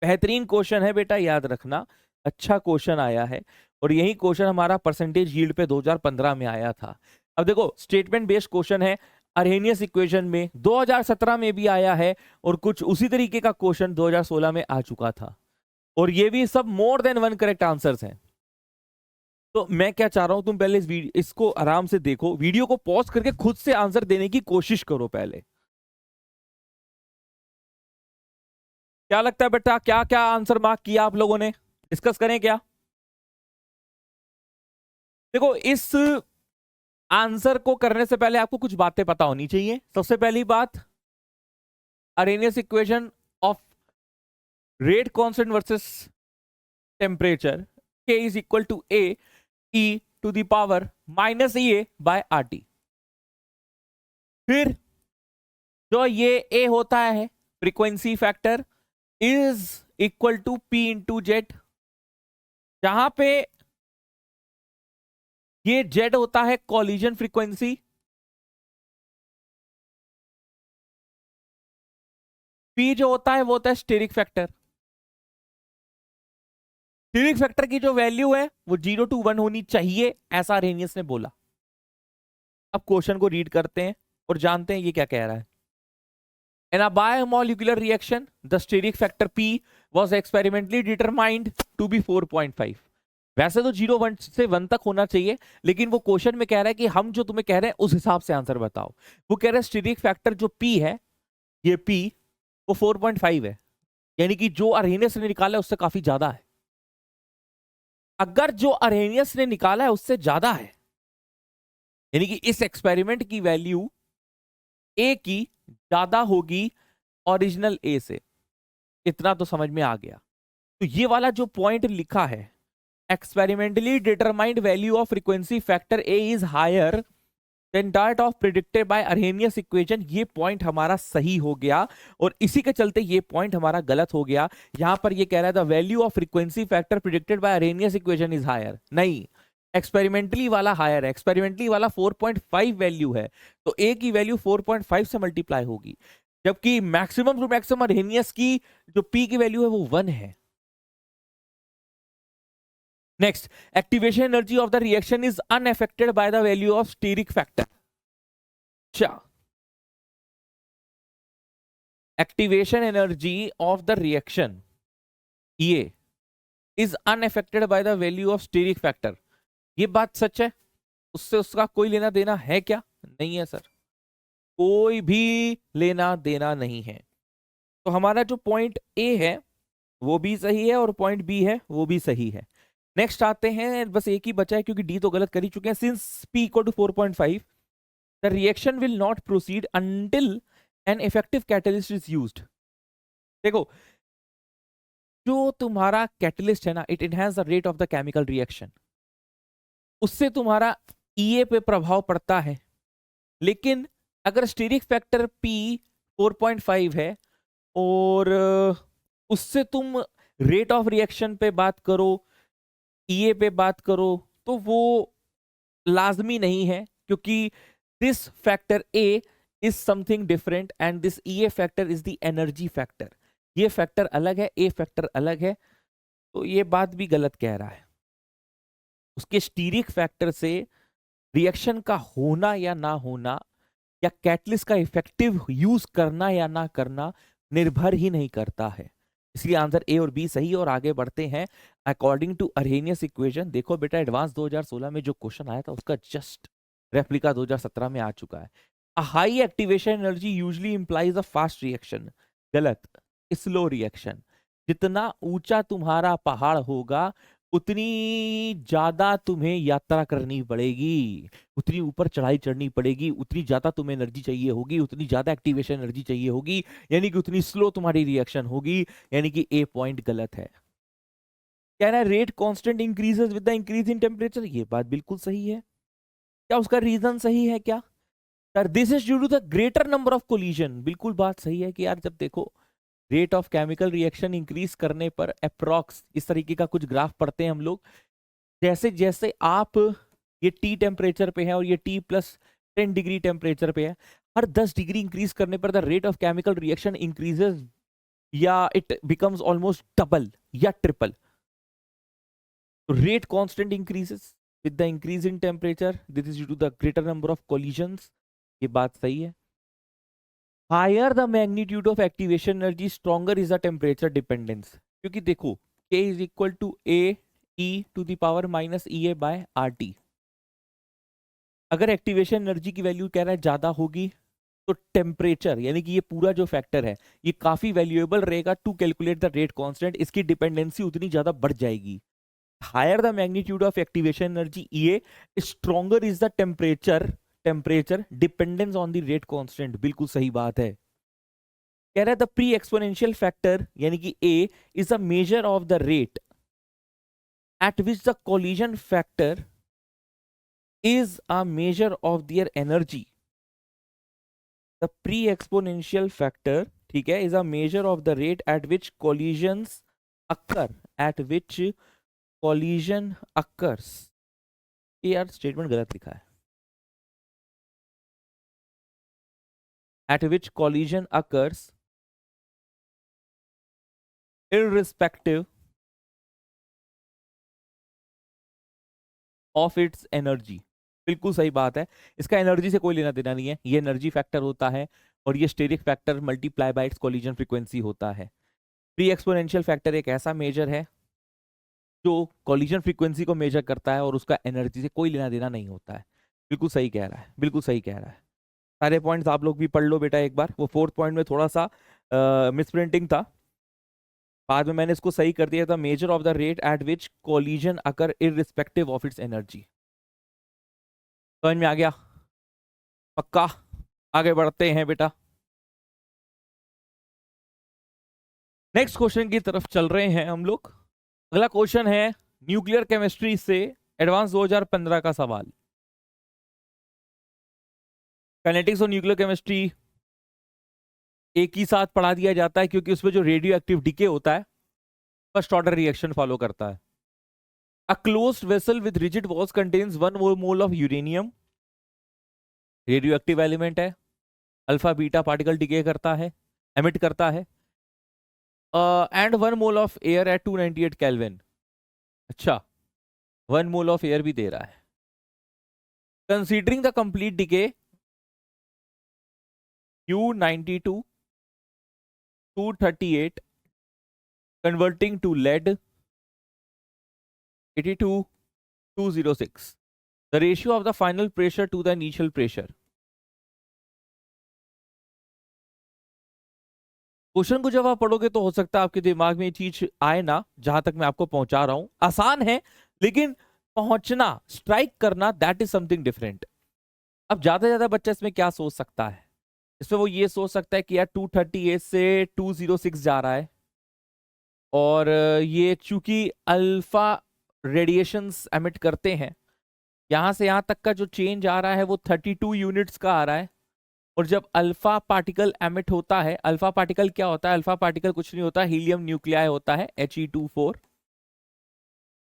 बेहतरीन क्वेश्चन है बेटा, याद रखना, अच्छा क्वेश्चन आया है और यही क्वेश्चन हमारा परसेंटेज यील्ड पे 2015 में आया था। अब देखो स्टेटमेंट बेस्ड क्वेश्चन है, अरहेनियस इक्वेशन में 2017 में भी आया है और कुछ उसी तरीके का क्वेश्चन 2016 में आ चुका था और ये भी सब more than one correct answers हैं। तो मैं क्या चाह रहा हूं, तुम पहले इसको आराम से देखो, वीडियो को पॉज करके खुद से आंसर देने की कोशिश करो पहले। क्या लगता है बेटा, क्या क्या आंसर मार्क किया आप लोगों ने, डिस्कस करें क्या? देखो इस आंसर को करने से पहले आपको कुछ बातें पता होनी चाहिए। सबसे पहली बात, Arrhenius equation of rate constant versus temperature, K is equal to A E to the power minus EA by RT। फिर जो ये A होता है frequency factor is equal to P into Z, जहां पे ये जेड होता है कॉलिजन फ्रीक्वेंसी, पी जो होता है वो होता है स्टेरिक फैक्टर। स्टेरिक फैक्टर की जो वैल्यू है वो 0 to 1 होनी चाहिए, ऐसा अरेनियस ने बोला। अब क्वेश्चन को रीड करते हैं और जानते हैं ये क्या कह रहा है। In a biomolecular reaction, the steric factor P was experimentally determined to be 4.5। वैसे तो 0 से 1 तक होना चाहिए, लेकिन वो क्वेश्चन में कह रहा है कि हम जो तुम्हें कह रहे हैं उस हिसाब से आंसर बताओ। वो कह रहा है स्टेरिक फैक्टर जो P है, ये P वो 4.5 है, यानी कि जो अरहेनियस ने निकाला है उससे काफी ज्यादा है। अगर जो अरहेनियस ने निकाला है उससे ज्यादा है, यानी कि इस एक्सपेरिमेंट की वैल्यू ए की ज्यादा होगी ओरिजिनल ए से। इतना तो समझ में आ गया। तो ये वाला जो पॉइंट लिखा है, experimentally determined value of frequency factor A is higher than that of predicted by Arrhenius equation, ये पॉइंट हमारा सही हो गया और इसी के चलते ये पॉइंट हमारा गलत हो गया। यहां पर ये कह रहा है the value of frequency factor predicted by Arrhenius equation is higher, नहीं, एक्सपेरिमेंटली वाला हायर है। एक्सपेरिमेंटली वाला 4.5 वैल्यू है, तो ए की वैल्यू 4.5 से मल्टीप्लाई होगी, जबकि मैक्सिमम टू मैक्सिमम अरहेनियस की जो पी की वैल्यू है वो 1 है। Next, activation energy of the reaction is unaffected by the value of steric factor. अच्छा, activation energy of the reaction ये is unaffected by the value of steric factor, ये बात सच है? उससे उसका कोई लेना देना है क्या? नहीं है सर, कोई भी लेना देना नहीं है। तो हमारा जो पॉइंट ए है वो भी सही है और पॉइंट बी है वो भी सही है। नेक्स्ट आते हैं, बस एक ही बचा है क्योंकि डी तो गलत कर ही चुके हैं। Since P equal to 4.5 the reaction will not proceed until an effective catalyst is used. देखो जो तुम्हारा कैटलिस्ट है ना, it enhance the rate of the chemical reaction, उससे तुम्हारा ईए पे प्रभाव पड़ता है। लेकिन अगर स्टीरिक फैक्टर पी 4.5 है और उससे तुम रेट ऑफ रिएक्शन पे बात करो, ईए पे बात करो, तो वो लाजमी नहीं है, क्योंकि this factor A is something different and this EA factor is the energy factor. ये फैक्टर अलग है, ए फैक्टर अलग है, तो ये बात भी गलत कह रहा है। उसके स्टीरिक फैक्टर से रिएक्शन का होना या ना होना या कैटलिस्ट का इफेक्टिव यूज करना या ना करना निर्भर ही नहीं करता है। इसलिए आंसर ए और बी सही। और आगे बढ़ते हैं, अकॉर्डिंग टू अरहेनियस इक्वेशन। देखो बेटा, एडवांस 2016 में जो क्वेश्चन आया था उसका जस्ट रेप्लिका 2017 में आ चुका है। A high activation energy usually implies a fast reaction. गलत, स्लो रिएक्शन। जितना ऊंचा तुम्हारा पहाड़ होगा उतनी ज्यादा तुम्हें यात्रा करनी पड़ेगी, उतनी ऊपर चढ़ाई चढ़नी पड़ेगी, उतनी ज्यादा तुम्हें एनर्जी चाहिए होगी, उतनी ज्यादा एक्टिवेशन एनर्जी चाहिए होगी, यानी कि उतनी स्लो तुम्हारी रिएक्शन होगी, यानी कि ए पॉइंट गलत है। कहना है rate constant increases with the increase in temperature, ये बात बिल्कुल सही है। क्या उसका रीजन सही है क्या? Sir this is due to the greater number of collision, बिल्कुल बात सही है कि यार जब देखो rate of chemical reaction increase करने पर अप्रॉक्स इस तरीके का कुछ ग्राफ पढ़ते हैं हम लोग। जैसे जैसे आप ये टी टेम्परेचर पे है और ये टी प्लस 10 डिग्री टेम्परेचर पे है, हर 10 डिग्री इंक्रीज करने पर the rate of chemical reaction increases या इट बिकम्स ऑलमोस्ट डबल या triple. Rate constant increases with the increase in temperature, this is due to the greater number of collisions. ये बात सही है। Higher the magnitude of activation energy stronger is the temperature dependence, क्योंकि देखो K is equal to A E to the power minus E A by R T. अगर activation energy की value कह रहा है ज्यादा होगी तो टेम्परेचर यानी कि ये पूरा जो फैक्टर है ये काफी वैल्यूएबल रहेगा to calculate the rate constant, इसकी डिपेंडेंसी उतनी ज्यादा बढ़ जाएगी। Higher the magnitude of activation energy E A, stronger is the temperature dependence on the rate constant. बिल्कुल सही बात है। कह रहा है द प्री एक्सपोनेंशियल फैक्टर यानी कि a is a measure of the rate at which the collision factor is a measure of their energy. The pre-exponential factor, ठीक है, is a measure of the rate at which collisions occur, at which collision occurs. ये यार statement गलत लिखा है। At which collision occurs irrespective of its energy. बिल्कुल सही बात है, इसका एनर्जी से कोई लेना देना नहीं है, ये एनर्जी फैक्टर होता है और ये steric factor multiply by its collision frequency होता है। प्री एक्सपोनेंशियल फैक्टर एक ऐसा मेजर है जो कोलिजन फ्रीक्वेंसी को मेजर करता है और उसका एनर्जी से कोई लेना देना नहीं होता है। बिल्कुल सही कह रहा है, बिल्कुल सही कह रहा है। सारे पॉइंट्स आप लोग भी पढ़ लो बेटा एक बार। वो 4th पॉइंट में थोड़ा सा मिसप्रिंटिंग था, बाद में मैंने इसको सही कर दिया था। Major of the rate at which collision occur irrespective of its energy. समझ में आ गया? पक्का? आगे बढ़ते हैं बेटा, नेक्स्ट क्वेश्चन की तरफ चल रहे हैं हम लोग। अगला क्वेश्चन है न्यूक्लियर केमिस्ट्री से एडवांस 2015 का सवाल। काइनेटिक्स और न्यूक्लियर केमिस्ट्री एक ही साथ पढ़ा दिया जाता है क्योंकि उसमें जो रेडियो एक्टिव डिके होता है फर्स्ट ऑर्डर रिएक्शन फॉलो करता है। A closed vessel with rigid walls contains 1 mole of uranium, radio active element है, अल्फा बीटा पार्टिकल डिके करता है, एमिट करता है, and 1 mole of air at 298 kelvin. अच्छा, 1 मोल ऑफ एयर भी दे रहा है। Considering the complete decay U92 238 converting to lead 82 206, the ratio of the final pressure to the initial pressure। Question को जब आप पढ़ोगे तो हो सकता है आपके दिमाग में ये चीज आए ना, जहां तक मैं आपको पहुंचा रहा हूं। आसान है लेकिन पहुंचना, स्ट्राइक करना, दैट इज समथिंग डिफरेंट। अब ज्यादा ज्यादा बच्चा इसमें क्या सोच सकता है? इसमें वो ये सोच सकता है कि यार 238 से 206 जा रहा है और ये चूंकि अल्फा रेडिएशंस एमिट करते हैं, यहां से यहां तक का जो चेंज आ रहा है वो 32 यूनिट्स का आ रहा है। और जब अल्फा पार्टिकल एमिट होता है, अल्फा पार्टिकल क्या होता है? अल्फा पार्टिकल कुछ नहीं होता, हीलियम न्यूक्लियाई होता है, He24।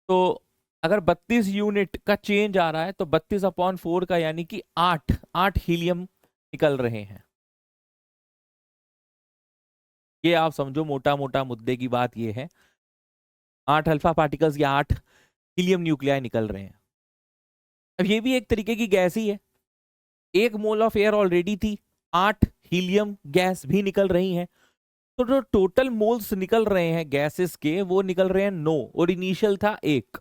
तो अगर 32 यूनिट का चेंज आ रहा है तो 32/4 का यानी कि 8 हीलियम निकल रहे हैं। ये आप समझो, मोटा मोटा मुद्दे की बात ये है, 8 अल्फा पार्टिकल्स या 8 हीलियम न्यूक्लियाई निकल रहे हैं। अब ये भी एक तरीके की गैस ही है, 1 मोल ऑफ एयर ऑलरेडी थी, 8 हीलियम गैस भी निकल रही हैं, तो जो टोटल मोल्स निकल रहे हैं गैसेस के वो निकल रहे हैं 9 और इनिशियल था 1।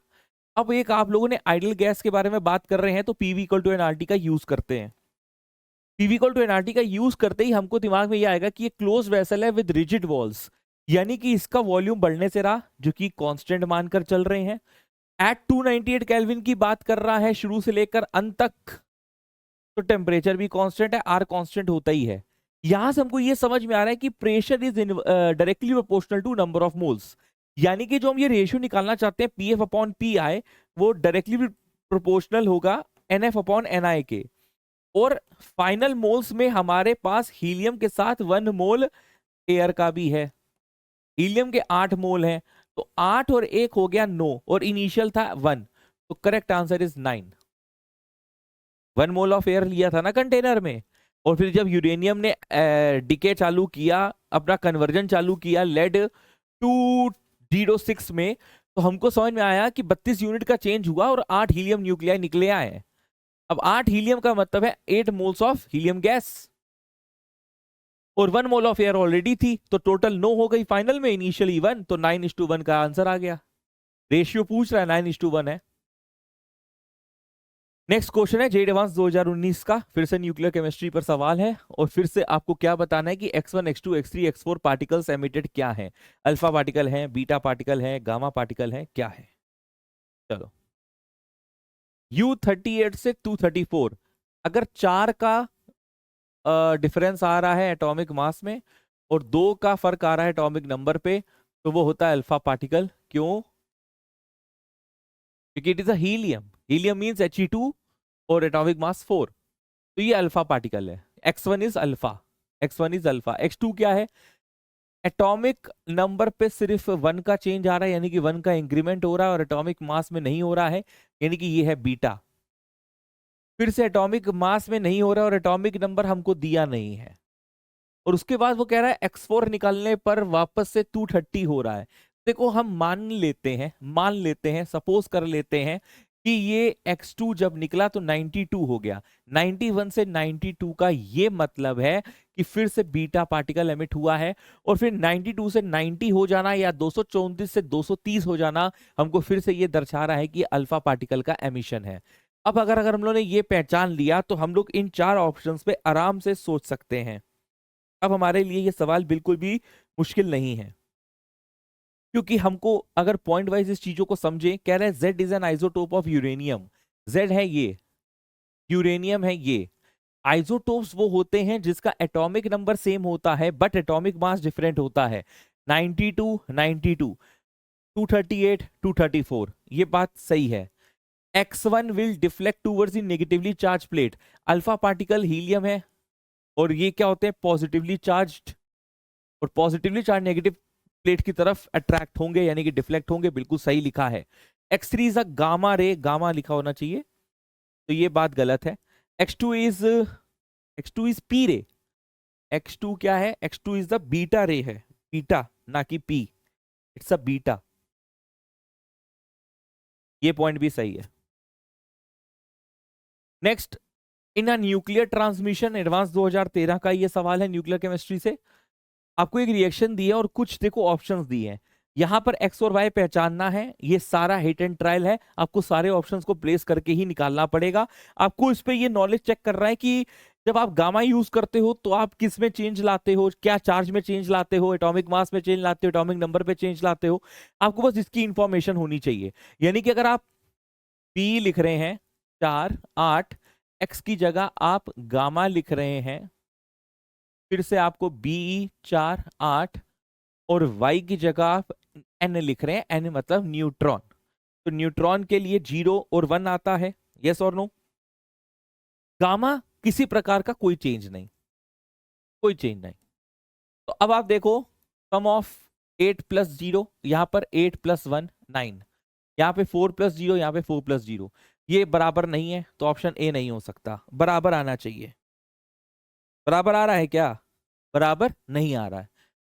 अब एक आप लोगों ने आइडियल गैस के बारे में बात कर रहे हैं तो PV इक्वल टू एनआरटी का यूज करते हैं। PV इक्वल टू एनआरटी का यूज करते ही हमको दिमाग में ये आएगा कि ये क्लोज वेसल है विद रिजिड वॉल्स, यानी कि इसका वॉल्यूम बढ़ने से रहा जो कि कांस्टेंट मानकर चल रहे हैं। एट 298 केल्विन की बात कर रहा है शुरू से लेकर अंत तक, तो टेम्परेचर भी कांस्टेंट है, आर कांस्टेंट होता ही है। यहां से हमको ये समझ में आ रहा है कि pressure is directly proportional to number of moles, यानी कि जो हम ये रेशियो निकालना चाहते हैं PF/PI वो डायरेक्टली प्रोपोर्शनल होगा NF/NI के। और फाइनल मोल्स में हमारे पास हीलियम के साथ 1 मोल एयर का भी है, हीलियम के 8 मोल हैं, तो 8 और 1 हो गया 9 और इनिशियल था 1, तो correct answer is 9। 1 mole of air लिया था ना कंटेनर में, और फिर जब यूरेनियम ने डिके चालू किया, अपना कन्वर्जन चालू किया लेड 206 में, तो हमको समझ में आया कि 32 यूनिट का चेंज हुआ और 8 हीलियम न्यूक्लियाई निकले आए। अब 8 हीलियम का मतलब है 8 मोल्स ऑफ हीलियम गैस, और 1 मोल ऑफ एयर ऑलरेडी थी, तो टोटल 9 हो गई फाइनल में, इनिशियली 1, तो 9:1 का आंसर आ गया। रेशियो पूछ रहा है, 9:1 है। नेक्स्ट क्वेश्चन है जे एडवांस 2019 का, फिर से न्यूक्लियर केमिस्ट्री पर सवाल है, और फिर से आपको क्या बताना है कि x1 x2 x3 x4 particles emitted क्या है। अल्फा पार्टिकल है, बीटा पार्टिकल है, गामा पार्टिकल है, क्या है। चलो, U38 से 234, अगर 4 का डिफरेंस आ रहा है एटॉमिक मास में और 2 का फर्क आ रहा है एटॉमिक नंबर पे, तो वो होता है अल्फा पार्टिकल। क्यों? क्योंकि it is a helium, helium means He2 और एटॉमिक मास 4, तो ये अल्फा पार्टिकल है। x1 is alpha, x1 is alpha. x2 क्या है? एटॉमिक नंबर पे सिर्फ 1 का चेंज आ रहा है, यानी कि 1 का इंक्रीमेंट हो रहा है, और एटॉमिक मास में नहीं हो रहा है, यानी कि ये है बीटा। फिर से एटॉमिक मास में नहीं हो रहा है और एटॉमिक नंबर हमको दिया नहीं है, और उसके बाद वो कह रहा है x4 निकालने पर वापस से 230 हो रहा है। देखो, हम मान लेते हैं, सपोज कर लेते हैं कि ये x2 जब निकला तो 92 हो गया। 91 से 92 का ये मतलब है कि फिर से बीटा पार्टिकल एमिट हुआ है, और फिर 92 से 90 हो जाना या 234 से 230 हो जाना हमको फिर से ये दर्शा रहा है कि अल्फा पार्टिकल का एमिशन है। अब अगर अगर हम लोगों ने ये पहचान लिया, तो हम लोग इन 4 ऑप्शंस पे आराम से सोच सकते हैं। अब हमारे लिए ये सवाल बिल्कुल भी मुश्किल नहीं है, क्योंकि हमको अगर पॉइंट वाइज इस चीजों को समझे, कह रहे हैं Z is an isotope of uranium. Z है ये, यूरेनियम है ये। आइसोटोप्स वो होते हैं जिसका एटॉमिक नंबर सेम होता है बट एटॉमिक मास डिफरेंट होता है। 92 92, 238 234, ये बात सही है। x1 will deflect towards the negatively charge plate. Alpha particle helium है, और ये क्या होते हैं? पॉजिटिवली चार्ज्ड, और पॉजिटिवली चार्ज नेगेटिव प्लेट की तरफ अट्रैक्ट होंगे, यानी कि डिफ्लेक्ट होंगे। बिल्कुल सही लिखा है। x3 is a gamma ray, gamma लिखा होना चाहिए, तो ये बात गलत है। x2 इज पी रे। x2 क्या है? x2 इज द बीटा रे है, बीटा ना कि p, इट्स अ बीटा। ये पॉइंट भी सही है। Next, in a nuclear transmission advance 2013 का ये सवाल है न्यूक्लियर केमिस्ट्री से। आपको एक रिएक्शन दी है और कुछ देखो ऑप्शंस दिए हैं, यहां पर एक्स और वाई पहचानना है। ये सारा हिट एंड ट्रायल है, आपको सारे ऑप्शंस को प्लेस करके ही निकालना पड़ेगा। आपको इस पे ये नॉलेज चेक कर रहा है कि जब आप गामा यूज करते हो तो आप किस में चेंज लाते हो, क्या चार्ज में चेंज लाते हो, एटॉमिक मास में चेंज लाते हो, एटॉमिक नंबर पे चेंज लाते हो। आपको बस इसकी इंफॉर्मेशन होनी चाहिए। यानी कि अगर आप पी लिख रहे हैं 4 8, एक्स की जगह आप गामा लिख रहे हैं, फिर से आपको बी 4 8, और y की जगह आप n लिख रहे हैं, n मतलब न्यूट्रॉन, तो न्यूट्रॉन के लिए 0 और 1 आता है। यस और नो? गामा किसी प्रकार का कोई चेंज नहीं, कोई चेंज नहीं। तो अब आप देखो, सम ऑफ 8 प्लस 0, यहां पर 8 प्लस 1 9, यहाँ पे 4 प्लस 0, यहाँ पे 4 प्लस 0, ये बराबर नहीं है, तो ऑप्शन ए नहीं हो सकता। बराबर आना चाहिए। बराबर आ रहा है क्या? बराबर नहीं आ रहा है।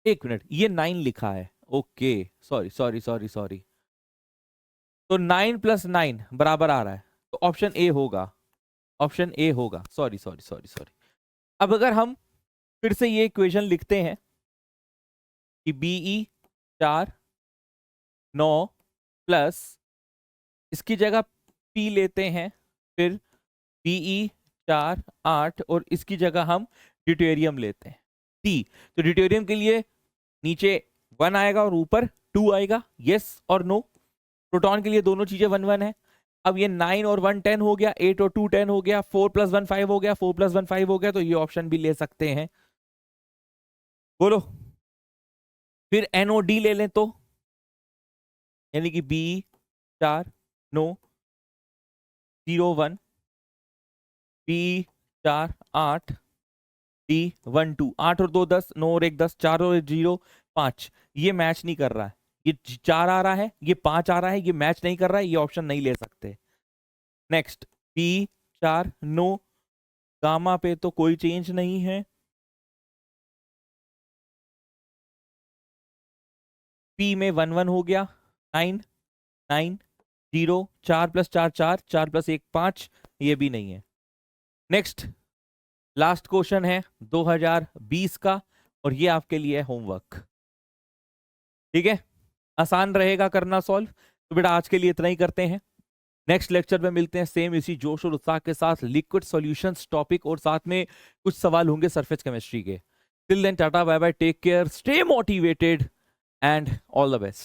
एक मिनट, ये 9 लिखा है, okay, sorry sorry sorry sorry, तो 9 प्लस 9 बराबर आ रहा है, तो ऑप्शन ए होगा, ऑप्शन ए होगा। Sorry sorry sorry sorry. अब अगर हम फिर से ये इक्वेशन लिखते हैं कि बीई 4 9 प्लस, इसकी जगह पी लेते हैं, फिर बीई 4 8, और इसकी जगह हम ड्यूटेरियम लेते हैं टी। तो ड्यूटेरियम के लिए नीचे 1 आएगा और ऊपर 2 आएगा। यस और नो? प्रोटॉन के लिए दोनों चीजें 1 1 है। अब ये 9 और 1 10 हो गया, 8 और 2 10 हो गया, 4 प्लस 1 5 हो गया, 4 प्लस 1 5 हो गया, तो ये ऑप्शन भी ले सकते हैं। बोलो, फिर NOD ले लें तो, यानी कि बी 4 9 0 1, बी 4 8, डी 1 2, 8 और 2 10, 9 और 1 10, 4 और 1 0, 5, ये मैच नहीं कर रहा है, ये 4 आ रहा है, ये 5 आ रहा है, ये मैच नहीं कर रहा है, ये ऑप्शन नहीं ले सकते। नेक्स्ट पी 4 नो, गामा पे तो कोई चेंज नहीं है, पी में 1 1 हो गया, 9 9 0, 4 + 4 4, 4 + 1 5, ये भी नहीं है। नेक्स्ट लास्ट क्वेश्चन है 2020 का, और ये आपके लिए है होमवर्क। ठीक है, आसान रहेगा करना सॉल्व। तो बेटा आज के लिए इतना ही करते हैं, नेक्स्ट लेक्चर में मिलते हैं सेम इसी जोश और उत्साह के साथ, लिक्विड सॉल्यूशंस टॉपिक और साथ में कुछ सवाल होंगे सरफेस केमिस्ट्री के। Till then tata bye bye, take care, stay motivated and all the best.